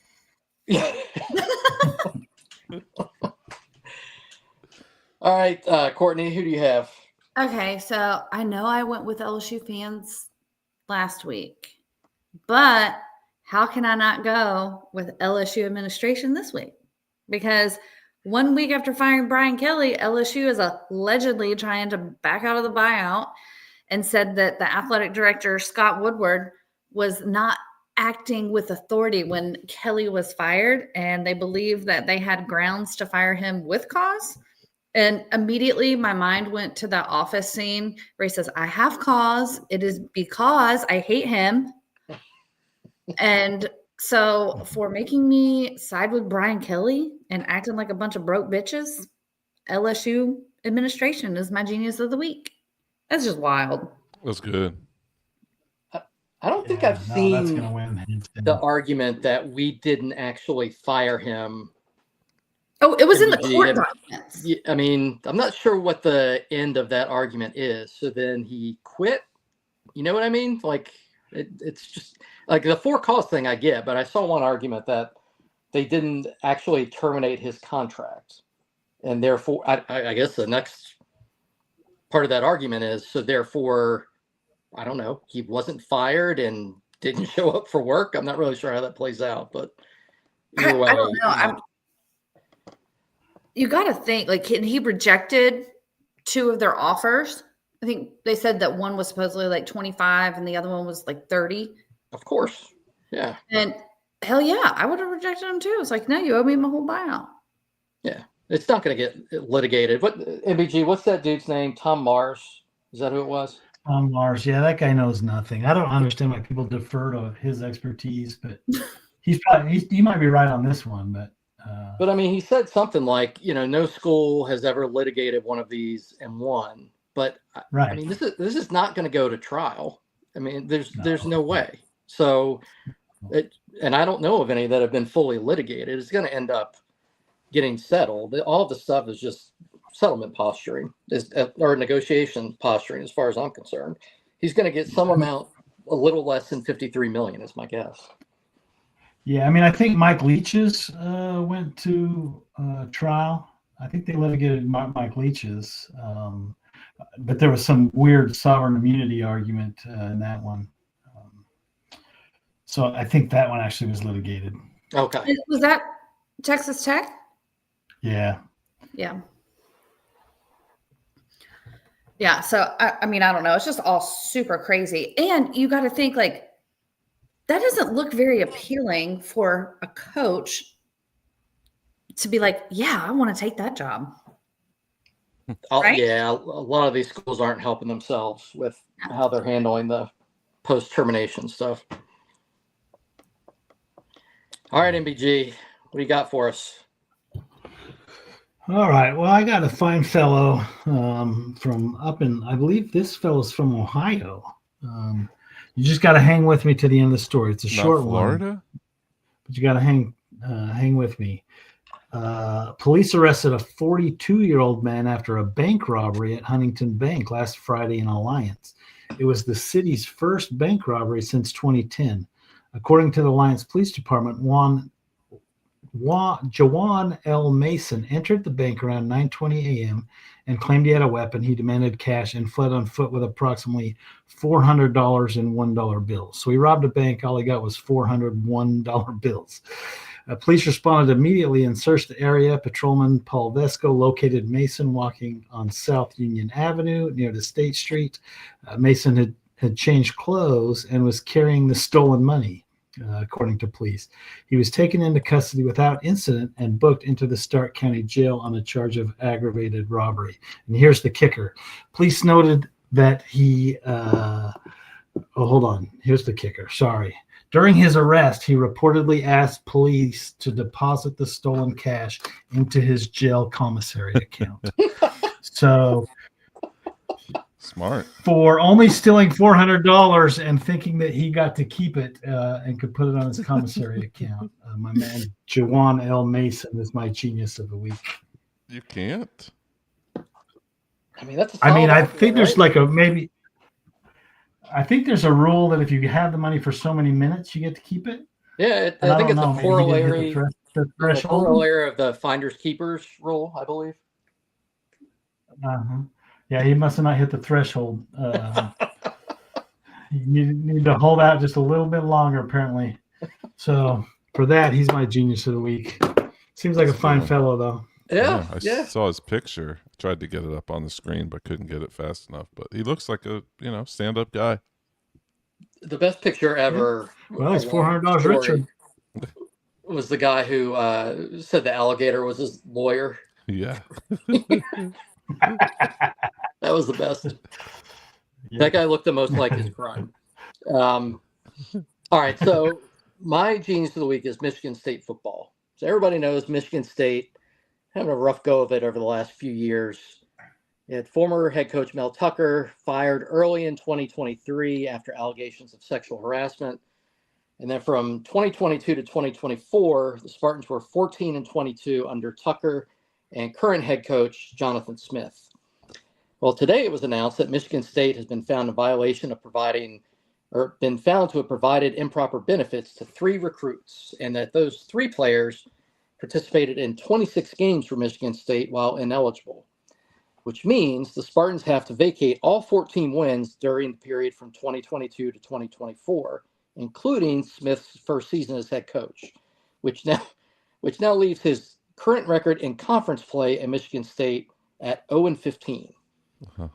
S4: All right, Courtney, who do you have?
S5: Okay, so I know I went with LSU fans last week, but how can I not go with LSU administration this week? Because 1 week after firing Brian Kelly, LSU is allegedly trying to back out of the buyout and said that the athletic director, Scott Woodward, was not acting with authority when Kelly was fired, and they believe that they had grounds to fire him with cause. And immediately my mind went to that Office scene where he says, I have cause. It is because I hate him. And so for making me side with Brian Kelly and acting like a bunch of broke bitches, LSU administration is my genius of the week. That's just wild.
S2: That's good.
S4: I don't think
S3: Yeah,
S4: I've
S3: no,
S4: seen
S3: that's gonna win.
S4: the argument that we didn't actually fire him.
S5: Oh, it was in the
S4: MBG
S5: court
S4: had-
S5: documents.
S4: Yeah, I mean, I'm not sure what the end of that argument is. So then he quit. You know what I mean? Like, it's just like the for cause thing I get, but I saw one argument that they didn't actually terminate his contract. And therefore, I guess the next part of that argument is, so therefore, I don't know, he wasn't fired and didn't show up for work. I'm not really sure how that plays out, but either way,
S5: I don't know. You got to think, like, he rejected 2 of their offers. I think they said that one was supposedly like 25 and the other one was like 30.
S4: of course. Yeah.
S5: And hell yeah, I would have rejected him too. It's like, no, you owe me my whole buyout.
S4: Yeah. It's not going to get litigated. What MBG? What's that dude's name? Tom Mars. Is that who it was?
S3: Tom Mars. Yeah, that guy knows nothing. I don't understand why people defer to his expertise, but he might be right on this one.
S4: But I mean, he said something like, no school has ever litigated one of these and won. But
S3: right.
S4: I mean, this is not going to go to trial. I mean, there's no way. So, and I don't know of any that have been fully litigated. It's going to end up getting settled. All of the stuff is just settlement posturing, or negotiation posturing, as far as I'm concerned. He's going to get some amount, a little less than $53 million, is my guess.
S3: Yeah, I mean, I think Mike Leach's went to trial. I think they litigated Mike Leach's, but there was some weird sovereign immunity argument in that one. So I think that one actually was litigated.
S4: Okay.
S5: Was that Texas Tech?
S3: Yeah.
S5: Yeah. Yeah. So, I mean, I don't know. It's just all super crazy. And you got to think like, that doesn't look very appealing for a coach to be like, yeah, I want to take that job. Right?
S4: Yeah. A lot of these schools aren't helping themselves with how they're handling the post-termination stuff. All right, MBG, what do you got for us?
S3: All right. Well, I got a fine fellow from up in, I believe this fellow's from Ohio. You just got to hang with me to the end of the story. It's a short
S2: Florida?
S3: one, but you got to hang with me. Police arrested a 42-year-old man after a bank robbery at Huntington Bank last Friday in Alliance. It was the city's first bank robbery since 2010. According to the Alliance Police Department, Jawan L. Mason entered the bank around 9:20 a.m. and claimed he had a weapon. He demanded cash and fled on foot with approximately $400 in $1 bills. So he robbed a bank. All he got was $401 bills. Police responded immediately and searched the area. Patrolman Paul Vesco located Mason walking on South Union Avenue near the State Street. Mason had changed clothes and was carrying the stolen money. According to police, he was taken into custody without incident and booked into the Stark County Jail on a charge of aggravated robbery. And here's the kicker. Police noted that he, hold on. Here's the kicker. Sorry. During his arrest, he reportedly asked police to deposit the stolen cash into his jail commissary account. So,
S2: smart.
S3: For only stealing $400 and thinking that he got to keep it and could put it on his commissary account. My man, Jawan L. Mason, is my genius of the week.
S2: You can't.
S4: I mean, that's.
S3: I think there's like I think there's a rule that if you have the money for so many minutes, you get to keep it.
S4: Yeah, I think it's a corollary.
S3: The threshold.
S4: Corollary of the finders keepers rule, I believe.
S3: Uh-huh. Yeah, he must have not hit the threshold. You need to hold out just a little bit longer, apparently. So for that, he's my genius of the week. Seems like a fine fellow, though.
S4: Yeah,
S2: I saw his picture. I tried to get it up on the screen, but couldn't get it fast enough. But he looks like a stand-up guy.
S4: The best picture ever.
S3: Well, he's $400 richer.
S4: Was the guy who said the alligator was his lawyer.
S2: Yeah.
S4: That was the best. Yeah. That guy looked the most like his crime. All right, so my genius of the week is Michigan State football. So everybody knows Michigan State having a rough go of it over the last few years. You had former head coach Mel Tucker fired early in 2023 after allegations of sexual harassment. And then from 2022 to 2024, the Spartans were 14-22 under Tucker and current head coach Jonathan Smith. Well, today it was announced that Michigan State has been found in violation of been found to have provided improper benefits to 3 recruits, and that those 3 players participated in 26 games for Michigan State while ineligible, which means the Spartans have to vacate all 14 wins during the period from 2022 to 2024, including Smith's first season as head coach, which now leaves his current record in conference play at Michigan State at 0-15.
S2: Uh-huh.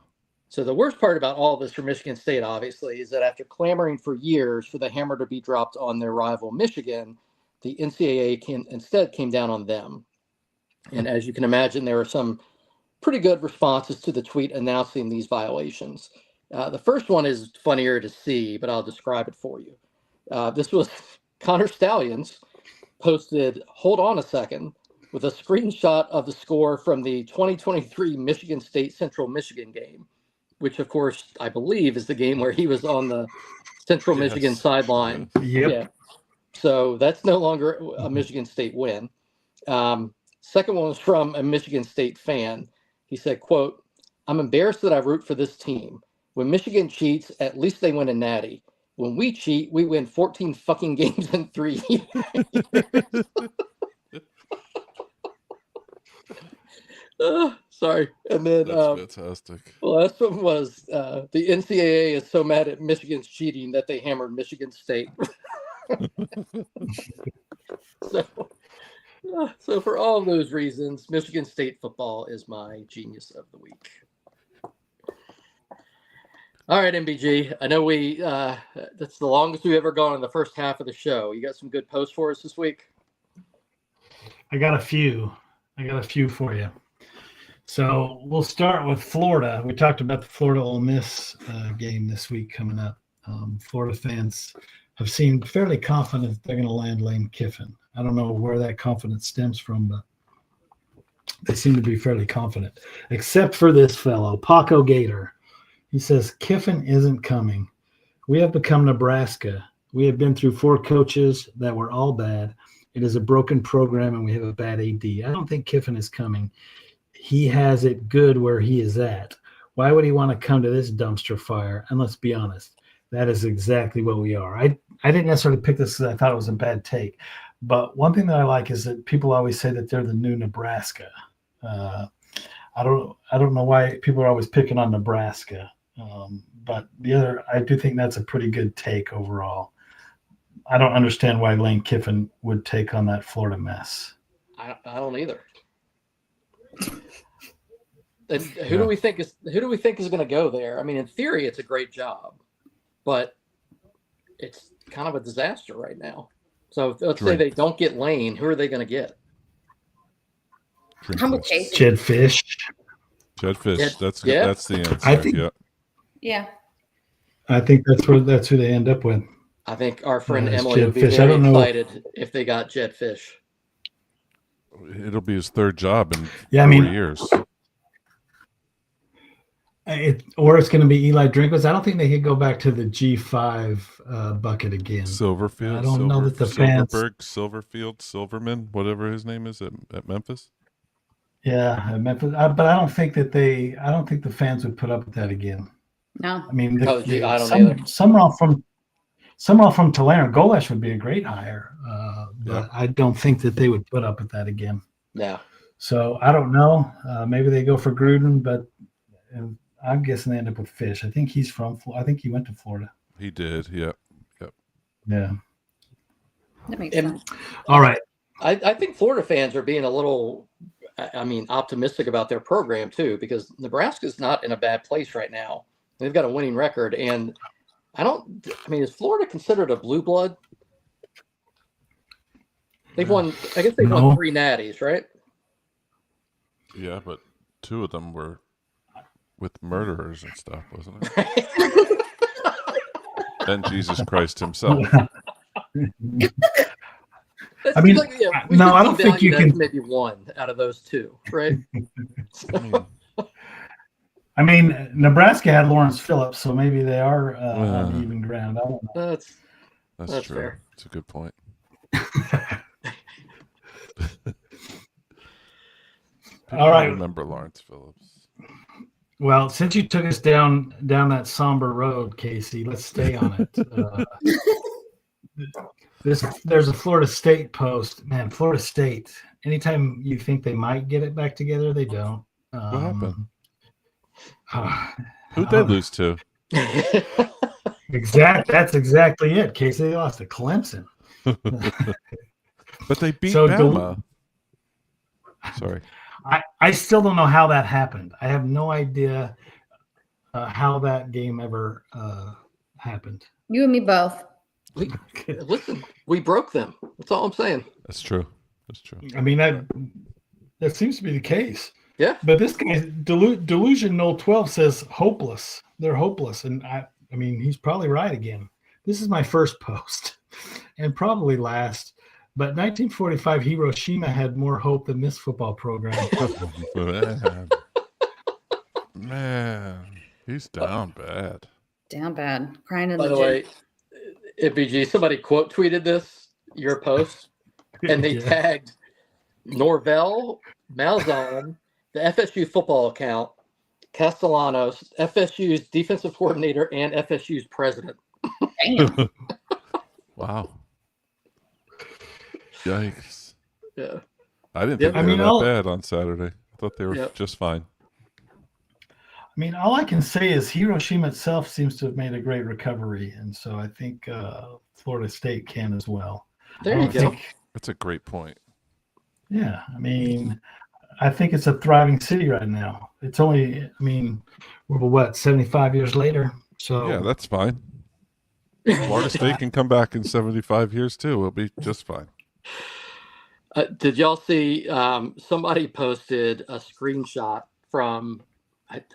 S4: So the worst part about all of this for Michigan State, obviously, is that after clamoring for years for the hammer to be dropped on their rival Michigan, the NCAA instead came down on them. And as you can imagine, there were some pretty good responses to the tweet announcing these violations. The first one is funnier to see, but I'll describe it for you. This was Connor Stallions posted, "Hold on a second," with a screenshot of the score from the 2023 Michigan State Central Michigan game, which, of course, I believe is the game where he was on the Central Michigan sideline.
S3: Yep.
S4: Yeah. So that's no longer a Michigan State win. Second one was from a Michigan State fan. He said, quote, "I'm embarrassed that I root for this team. When Michigan cheats, at least they win a natty. When we cheat, we win 14 fucking games in 3 years." Sorry. And then
S2: That's fantastic.
S4: the last one was the NCAA is so mad at Michigan's cheating that they hammered Michigan State. So for all of those reasons, Michigan State football is my genius of the week. All right, MBG. I know that's the longest we've ever gone in the first half of the show. You got some good posts for us this week?
S3: I got a few for you. So we'll start with Florida. We talked about the Florida Ole Miss game this week coming up. Florida fans have seemed fairly confident they're going to land Lane Kiffin. I don't know where that confidence stems from, but they seem to be fairly confident, except for this fellow, Paco Gator. He says, "Kiffin isn't coming. We have become Nebraska. We have been through 4 coaches that were all bad. It is a broken program, and we have a bad AD. I don't think Kiffin is coming. He has it good where he is at. Why would he want to come to this dumpster fire? And let's be honest, that is exactly what we are." I didn't necessarily pick this because I thought it was a bad take. But one thing that I like is that people always say that they're the new Nebraska. I don't know why people are always picking on Nebraska. But I do think that's a pretty good take overall. I don't understand why Lane Kiffin would take on that Florida mess.
S4: I don't either. And who do we think is going to go there? I mean, in theory, it's a great job, but it's kind of a disaster right now. So let's say they don't get Lane, who are they going to get?
S5: I'm with Casey.
S3: Jed Fish.
S2: Jed Fish. That's the answer.
S3: I think.
S5: Yeah.
S3: I think that's who they end up with.
S4: I think our friend Emily
S3: Jed
S4: would be
S3: Fish.
S4: very excited if they got Jed Fish.
S2: It'll be his third job in 4 years.
S3: Or it's going to be Eli Drinkwitz. I don't think they could go back to the G5 bucket again.
S2: Silverfield.
S3: I don't know that the fans.
S2: Silverfield, Silverman, whatever his name is at Memphis.
S3: Yeah, at Memphis. But I don't think the fans would put up with that again.
S5: No.
S3: I mean,
S4: I don't either.
S3: Some are from Tulane. Golesh would be a great hire, but I don't think that they would put up with that again.
S4: No.
S3: So I don't know. Maybe they go for Gruden, but I'm guessing they end up with Fish. I think he's from. I think he went to Florida.
S2: He did. Yep.
S3: Yeah.
S5: That makes sense.
S3: All right.
S4: I think Florida fans are being a little, optimistic about their program too, because Nebraska's not in a bad place right now. They've got a winning record, and is Florida considered a blue blood? They've won. I guess they've won 3 natties, right?
S2: Yeah, but 2 of them were with murderers and stuff, wasn't it? And Jesus Christ himself.
S3: I don't think you can.
S4: Maybe 1 out of those 2, right?
S2: I mean,
S3: Nebraska had Lawrence Phillips, so maybe they are on even ground. I don't know.
S4: That's
S2: true.
S4: Fair.
S2: It's a good point.
S3: All right.
S2: I remember Lawrence Phillips.
S3: Well, since you took us down that somber road, Casey, let's stay on it. There's a Florida State post. Man, Florida State. Anytime you think they might get it back together, they don't.
S2: What happened? Who'd they lose to?
S3: That's exactly it. Casey, they lost to Clemson.
S2: But they beat Bama. Sorry.
S3: I still don't know how that happened. I have no idea. how that game ever happened.
S5: You and me both.
S4: Listen, we broke them. That's all I'm saying.
S2: That's true. That's true.
S3: I mean, that seems to be the case.
S4: Yeah.
S3: But this guy, Delusion 012 says hopeless. They're hopeless. And I mean, he's probably right again. This is my first post and probably last. But 1945 Hiroshima had more hope than this football program.
S2: Man, he's down bad.
S5: Down bad. Crying in
S4: By
S5: the
S4: the way,
S5: gym.
S4: MBG, somebody quote tweeted this, your post, and they
S3: Yeah.
S4: tagged Norvell Malzahn, the FSU football account, Castellanos, FSU's defensive coordinator, and FSU's president.
S5: Damn.
S2: Wow. Yikes.
S4: Yeah.
S2: I didn't
S4: Yep.
S2: think
S3: I
S2: they
S3: mean,
S2: were
S3: I'll-
S2: that bad on Saturday. I thought they were
S4: Yep.
S2: just fine.
S3: I mean, all I can say is Hiroshima itself seems to have made a great recovery. And so I think Florida State can as well.
S4: There
S3: I
S4: you
S3: don't
S4: go.
S3: think-
S2: That's a great point.
S3: Yeah, I mean, I think it's a thriving city right now. It's only, I mean, we're what, 75 years later. So
S2: Yeah, that's fine. Florida State can come back in 75 years too. We'll be just fine.
S4: Did y'all see somebody posted a screenshot from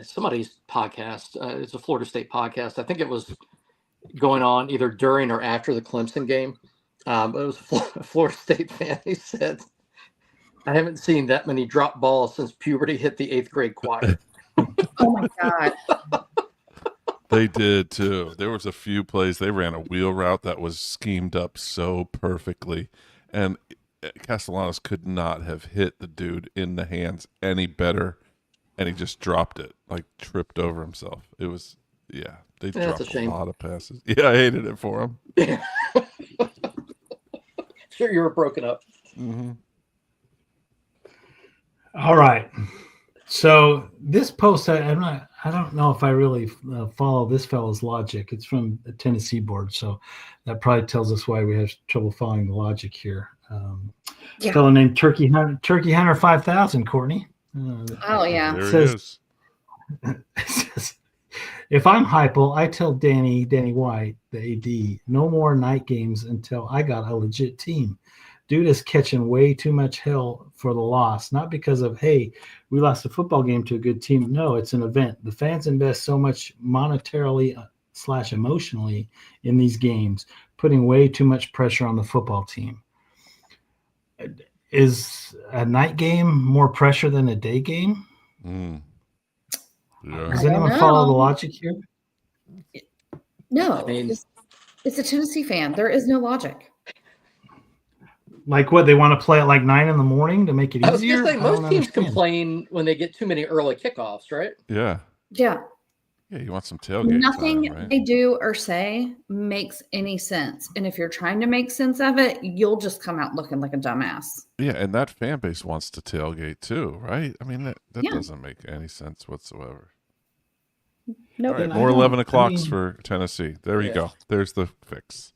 S4: somebody's podcast? It's a Florida State podcast. I think it was going on either during or after the Clemson game. It was a Florida State fan. He said, I haven't seen that many drop balls since puberty hit the 8th grade choir.
S5: Oh my God.
S2: They did too. There was a few plays. They ran a wheel route that was schemed up so perfectly. And Castellanos could not have hit the dude in the hands any better. And he just dropped it, like tripped over himself. It was, yeah, they
S4: Yeah, it's
S2: dropped
S4: a shame.
S2: lot of passes. Yeah, I hated it for him.
S4: Sure, you were broken up.
S2: Mm-hmm.
S3: all right. So this post, I don't know if I really follow this fellow's logic. It's from the Tennessee board, so that probably tells us why we have trouble following the logic here.
S5: Yeah.
S3: Fellow named Turkey Hunter 5000, Courtney.
S5: Oh yeah.
S2: There
S3: Says-
S2: it is.
S3: If I'm Heupel, I tell Danny White, the AD, no more night games until I got a legit team. Dude is catching way too much hell for the loss, not because of, hey, we lost a football game to a good team. No, it's an event. The fans invest so much monetarily / emotionally in these games, putting way too much pressure on the football team. Is a night game more pressure than a day game?
S2: Mm. Yeah.
S3: Does
S5: I don't
S3: anyone follow the
S5: know.
S3: logic here?
S5: No,
S4: I mean-
S5: it's a Tennessee fan. There is no logic.
S3: Like what, they want to play at like 9 a.m. to make it
S4: I was
S3: easier?
S4: going to say,
S3: I don't
S4: most teams
S3: understand.
S4: complain when they get too many early kickoffs, right?
S2: Yeah.
S5: Yeah.
S2: Yeah, you want some tailgate
S5: Nothing
S2: time, right?
S5: they do or say makes any sense. And if you're trying to make sense of it, you'll just come out looking like a dumbass.
S2: Yeah, and that fan base wants to tailgate too, right? I mean, that
S5: Yeah.
S2: doesn't make any sense whatsoever.
S5: Nope.
S2: All right,
S3: And I
S2: more
S3: don't-
S2: 11
S3: I
S2: o'clocks
S3: mean-
S2: for Tennessee. There you
S4: Yeah.
S2: go. There's the fix.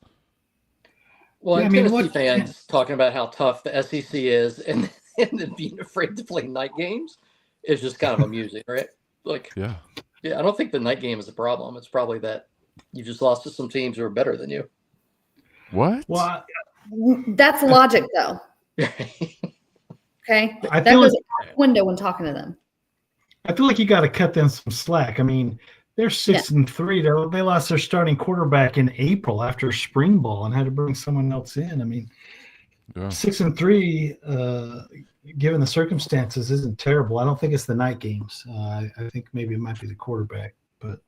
S4: Well,
S3: Yeah,
S4: and
S3: I mean,
S4: Tennessee
S3: what-
S4: fans talking about how tough the SEC is and then being afraid to play night games is just kind of amusing, right? Like,
S2: Yeah.
S4: yeah, I don't think the night game is a problem. It's probably that you just lost to some teams who are better than you.
S2: What?
S3: Well,
S5: That's logic, though. Okay.
S3: I
S5: That
S3: feel
S5: goes
S3: like,
S5: out the window when talking to them.
S3: I feel like you got to cut them some slack. I mean, they're 6-3. They lost their starting quarterback in April after spring ball and had to bring someone else in. I mean,
S2: Yeah.
S3: 6-3, given the circumstances, isn't terrible. I don't think it's the night games. I think maybe it might be the quarterback, but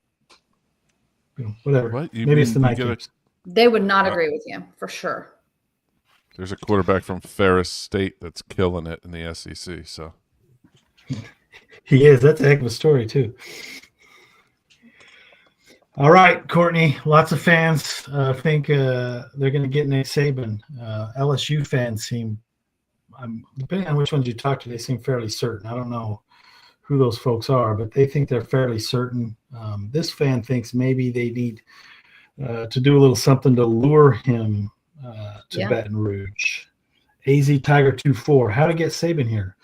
S3: whatever.
S2: What? You
S3: Maybe it's the
S2: mean you
S3: night
S2: get a-
S3: games.
S5: They would not agree with you for sure.
S2: There's a quarterback from Ferris State that's killing it in the SEC. So
S3: He is. That's a heck of a story, too. All right, Courtney. Lots of fans think they're going to get Nick Saban. LSU fans seem, depending on which ones you talk to, they seem fairly certain. I don't know who those folks are, but they think they're fairly certain. This fan thinks maybe they need to do a little something to lure him to
S5: Yeah.
S3: Baton Rouge. AZ Tiger 24. How to get Saban here?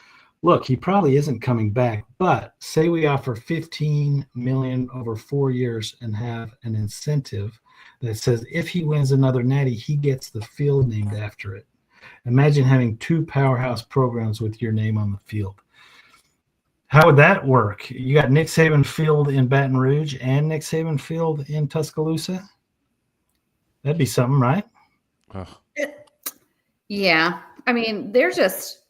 S3: look, he probably isn't coming back, but say we offer $15 million over 4 years and have an incentive that says if he wins another natty, he gets the field named after it. Imagine having two powerhouse programs with your name on the field. How would that work? You got Nick Saban Field in Baton Rouge and Nick Saban Field in Tuscaloosa? That'd be something, right?
S5: Yeah. I mean, they're just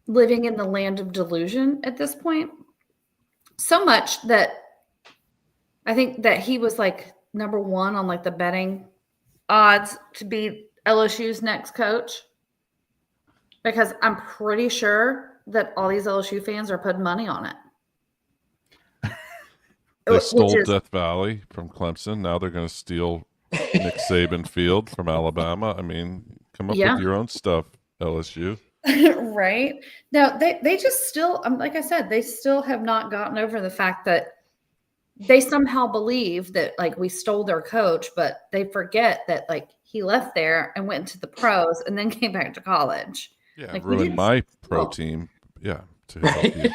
S5: living in the land of delusion at this point. So much that I think that he was like number one on like the betting odds to be LSU's next coach. Because I'm pretty sure that all these LSU fans are putting money on it.
S2: They stole Death Valley from Clemson. Now they're going to steal Nick Saban Field from Alabama. I mean, come up with your own stuff, LSU.
S5: Right. No, they just still, like I said, they still have not gotten over the fact that they somehow believe that like we stole their coach, but they forget that like he left there and went into the pros and then came back to college.
S2: Yeah,
S5: like,
S2: ruined my pro team. Yeah, to help you.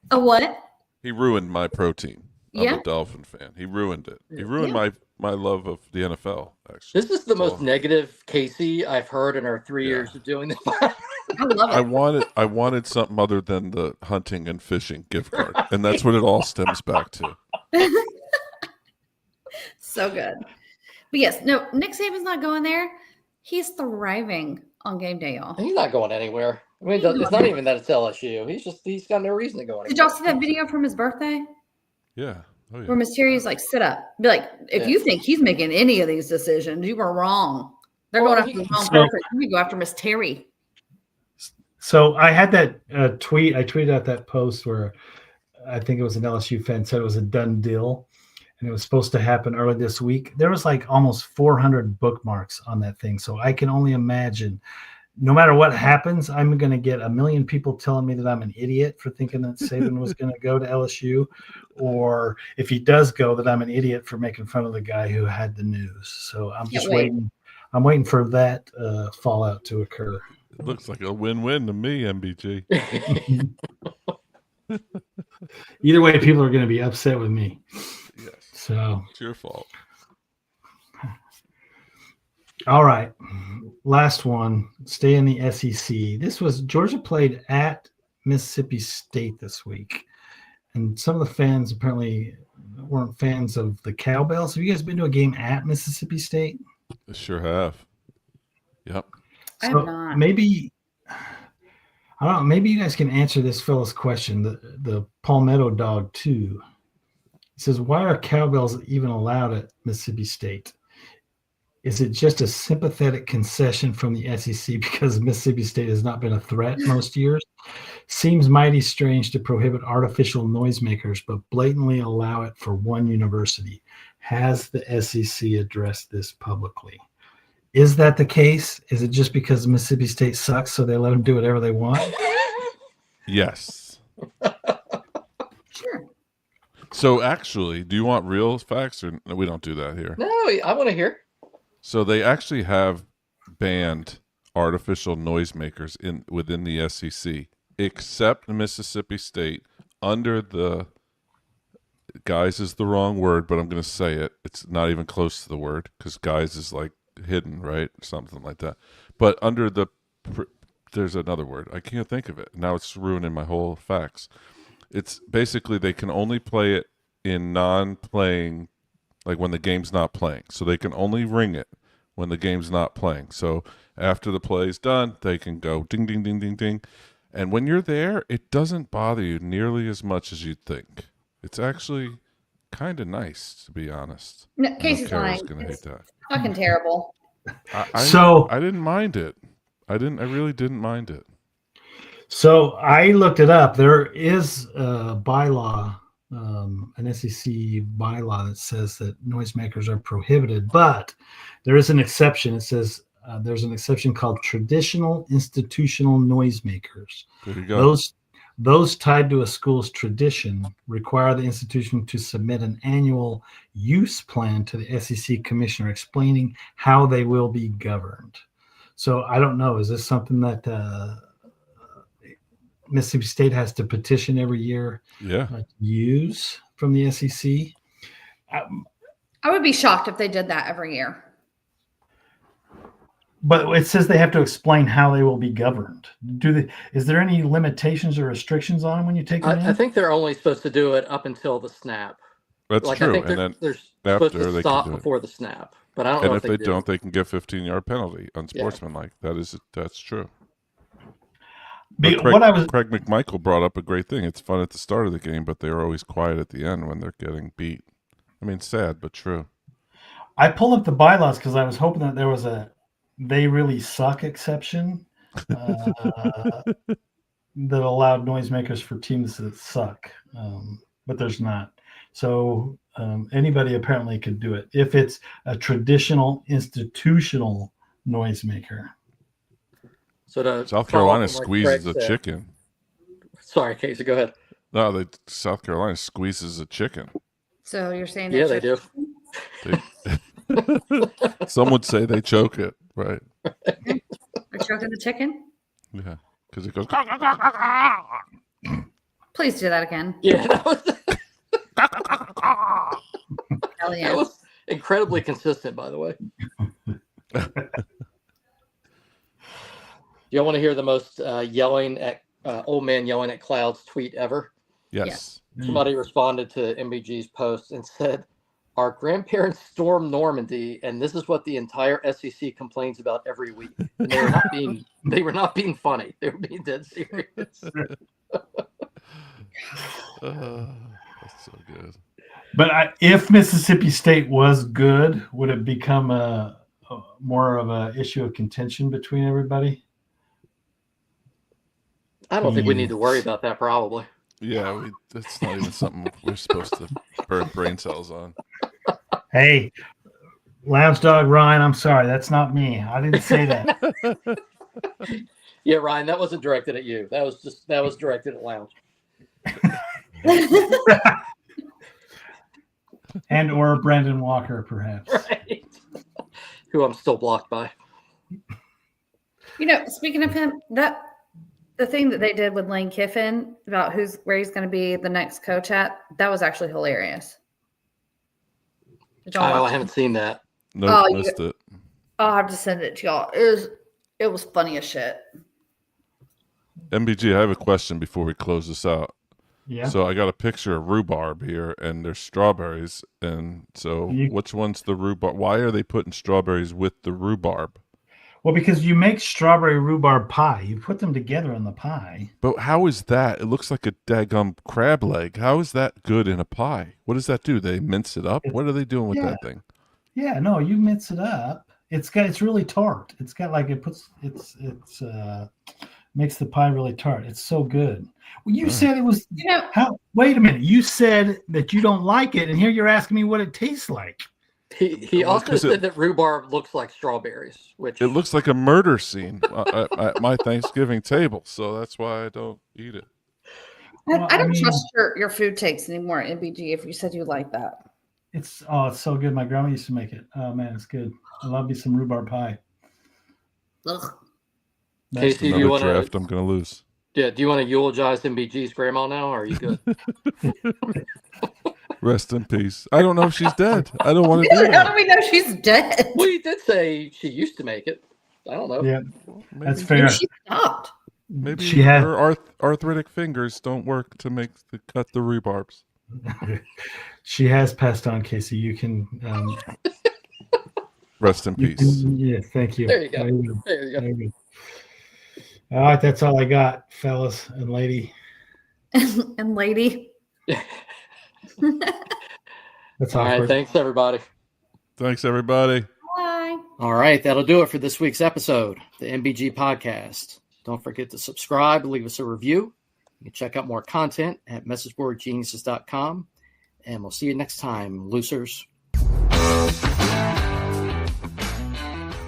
S5: A what?
S2: He ruined my pro team. I'm
S5: Yeah.
S2: a Dolphin fan. He ruined it. He ruined my love of the NFL, actually.
S4: This is the most negative Casey I've heard in our 3 years of doing this.
S5: I love it.
S2: I wanted something other than the hunting and fishing gift card, and that's what it all stems back to.
S5: So good. But yes, no, Nick Saban's not going there. He's thriving on game day, y'all.
S4: He's not going anywhere. I mean, it's not even that it's LSU. He's got no reason to go anywhere.
S5: Did y'all see that video from his birthday?
S2: Yeah. Oh, yeah.
S5: Where Mysterio's like, sit up. Be like, if you think he's making any of these decisions, you were wrong. They're going after the wrong person. You go after Miss Terry.
S3: So I had that tweet. I tweeted out that post where I think it was an LSU fan said it was a done deal, and it was supposed to happen early this week. There was like almost 400 bookmarks on that thing. So I can only imagine, no matter what happens, I'm going to get a million people telling me that I'm an idiot for thinking that Saban was going to go to LSU, or if he does go, that I'm an idiot for making fun of the guy who had the news. So I'm just waiting. I'm waiting for that fallout to occur.
S2: It looks like a win-win to me, MBG.
S3: Either way, people are going to be upset with me.
S2: Yes.
S3: So
S2: it's your fault.
S3: All right. Last one. Stay in the SEC. This was Georgia played at Mississippi State this week. And some of the fans apparently weren't fans of the cowbells. Have you guys been to a game at Mississippi State?
S2: I sure have. Yep.
S5: I have not.
S3: Maybe, I don't know, maybe you guys can answer this fella's question, the Palmetto Dog 2. He says, why are cowbells even allowed at Mississippi State? Is it just a sympathetic concession from the SEC because Mississippi State has not been a threat most years? Seems mighty strange to prohibit artificial noisemakers, but blatantly allow it for one university. Has the SEC addressed this publicly? Is that the case? Is it just because Mississippi State sucks, so they let them do whatever they want?
S2: Yes.
S5: Sure.
S2: So actually, do you want real facts, or we don't do that here?
S4: No, I want to hear.
S2: So they actually have banned artificial noisemakers within the SEC, except Mississippi State, under the guise is the wrong word, but I'm going to say it. It's not even close to the word because guise is like hidden, right? Something like that. But under there's another word. I can't think of it. Now it's ruining my whole facts. It's basically they can only play it in non-playing, like when the game's not playing. So they can only ring it when the game's not playing. So after the play's done, they can go ding, ding, ding, ding, ding. And when you're there, it doesn't bother you nearly as much as you'd think. It's actually kind of nice, to be honest.
S5: No, Casey's lying.
S2: Gonna hate that.
S5: Fucking terrible.
S2: I didn't mind it. I really didn't mind it.
S3: So I looked it up. There is a bylaw, an SEC bylaw that says that noisemakers are prohibited, but there is an exception. It says there's an exception called traditional institutional noisemakers.
S2: There you go.
S3: Those tied to a school's tradition require the institution to submit an annual use plan to the SEC commissioner explaining how they will be governed. So I don't know. Is this something that Mississippi State has to petition every year to use from the SEC.
S5: I would be shocked if they did that every year.
S3: But it says they have to explain how they will be governed. Is there any limitations or restrictions on them when you take them in?
S4: I think they're only supposed to do it up until the snap.
S2: That's true.
S4: I think they're supposed to stop before the snap. But I don't know
S2: if they don't, they can get 15-yard penalty unsportsmanlike.
S4: Yeah.
S2: That's true.
S3: Craig
S2: McMichael brought up a great thing. It's fun at the start of the game, but they're always quiet at the end when they're getting beat. I mean, sad, but true.
S3: I pulled up the bylaws because I was hoping that there was a "they really suck" exception that allowed noisemakers for teams that suck, but there's not. So anybody apparently could do it if it's a traditional institutional noisemaker.
S4: So
S2: South Carolina squeezes a chicken.
S4: Sorry, Casey, go ahead.
S2: No, South Carolina squeezes a chicken.
S5: So you're saying
S4: they do.
S2: Some would say they choke it, right?
S5: They're choking the chicken?
S2: Yeah, because it goes.
S5: Please do that again.
S4: Yeah, that
S5: was
S4: was incredibly consistent, by the way. Y'all want to hear the most old man yelling at clouds tweet ever?
S2: Yes.
S4: Somebody responded to MBG's post and said, "Our grandparents stormed Normandy, and this is what the entire SEC complains about every week." And they were not being funny; they were being dead serious.
S2: That's so good.
S3: But if Mississippi State was good, would it become more of an issue of contention between everybody?
S4: I don't think we need to worry about that. Probably.
S2: Yeah, that's not even something we're supposed to burn brain cells on.
S3: Hey, Lounge Dog Ryan, I'm sorry, that's not me. I didn't say that.
S4: Yeah, Ryan, that wasn't directed at you. That was directed at Lounge.
S3: And or Brandon Walker, perhaps.
S4: Right. Who I'm still blocked by.
S5: Speaking of him, the thing that they did with Lane Kiffin about where he's going to be the next coach at, that was actually hilarious.
S4: I haven't seen that.
S2: No, missed it.
S5: I'll have to send it to y'all. It was funny as shit.
S2: MBG, I have a question before we close this out.
S3: Yeah.
S2: So I got a picture of rhubarb here, and there's strawberries, and so which one's the rhubarb? Why are they putting strawberries with the rhubarb?
S3: Well, because you make strawberry rhubarb pie. You put them together in the pie.
S2: But how is that? It looks like a daggum crab leg. How is that good in a pie? What does that do? They mince it up? What are they doing with that thing?
S3: Yeah, no, you mince it up. It's really tart. It's got like makes the pie really tart. It's so good. Well, you said it was wait a minute. You said that you don't like it, and here you're asking me what it tastes like.
S4: He also said that rhubarb looks like strawberries, which
S2: it looks like a murder scene at my Thanksgiving table, so that's why I don't eat it.
S5: I don't trust your food takes anymore, MBG. If you said you like that,
S3: it's so good. My grandma used to make it. Oh man, it's good. I love me some rhubarb pie.
S5: Ugh.
S4: Casey, do you want
S2: draft? I'm gonna lose.
S4: Yeah. Do you want to eulogize MBG's grandma now, or are you good?
S2: Rest in peace. I don't know if she's dead. I don't want to do that.
S5: How do we know she's dead?
S4: Well, you did say she used to make it. I don't know.
S3: Yeah, that's fair.
S5: Maybe she stopped.
S2: Maybe
S3: she had
S2: her arthritic fingers don't work to cut the rhubarbs.
S3: She has passed on, Casey. You can
S2: rest in peace.
S3: Thank you.
S4: There you go. There you go.
S3: All right, that's all I got, fellas and lady.
S5: And lady.
S3: That's
S4: all right. Thanks, everybody.
S2: Thanks, everybody.
S5: Bye.
S4: All right. That'll do it for this week's episode, the MBG podcast. Don't forget to subscribe, leave us a review. You can check out more content at messageboardgeniuses.com. And we'll see you next time, losers.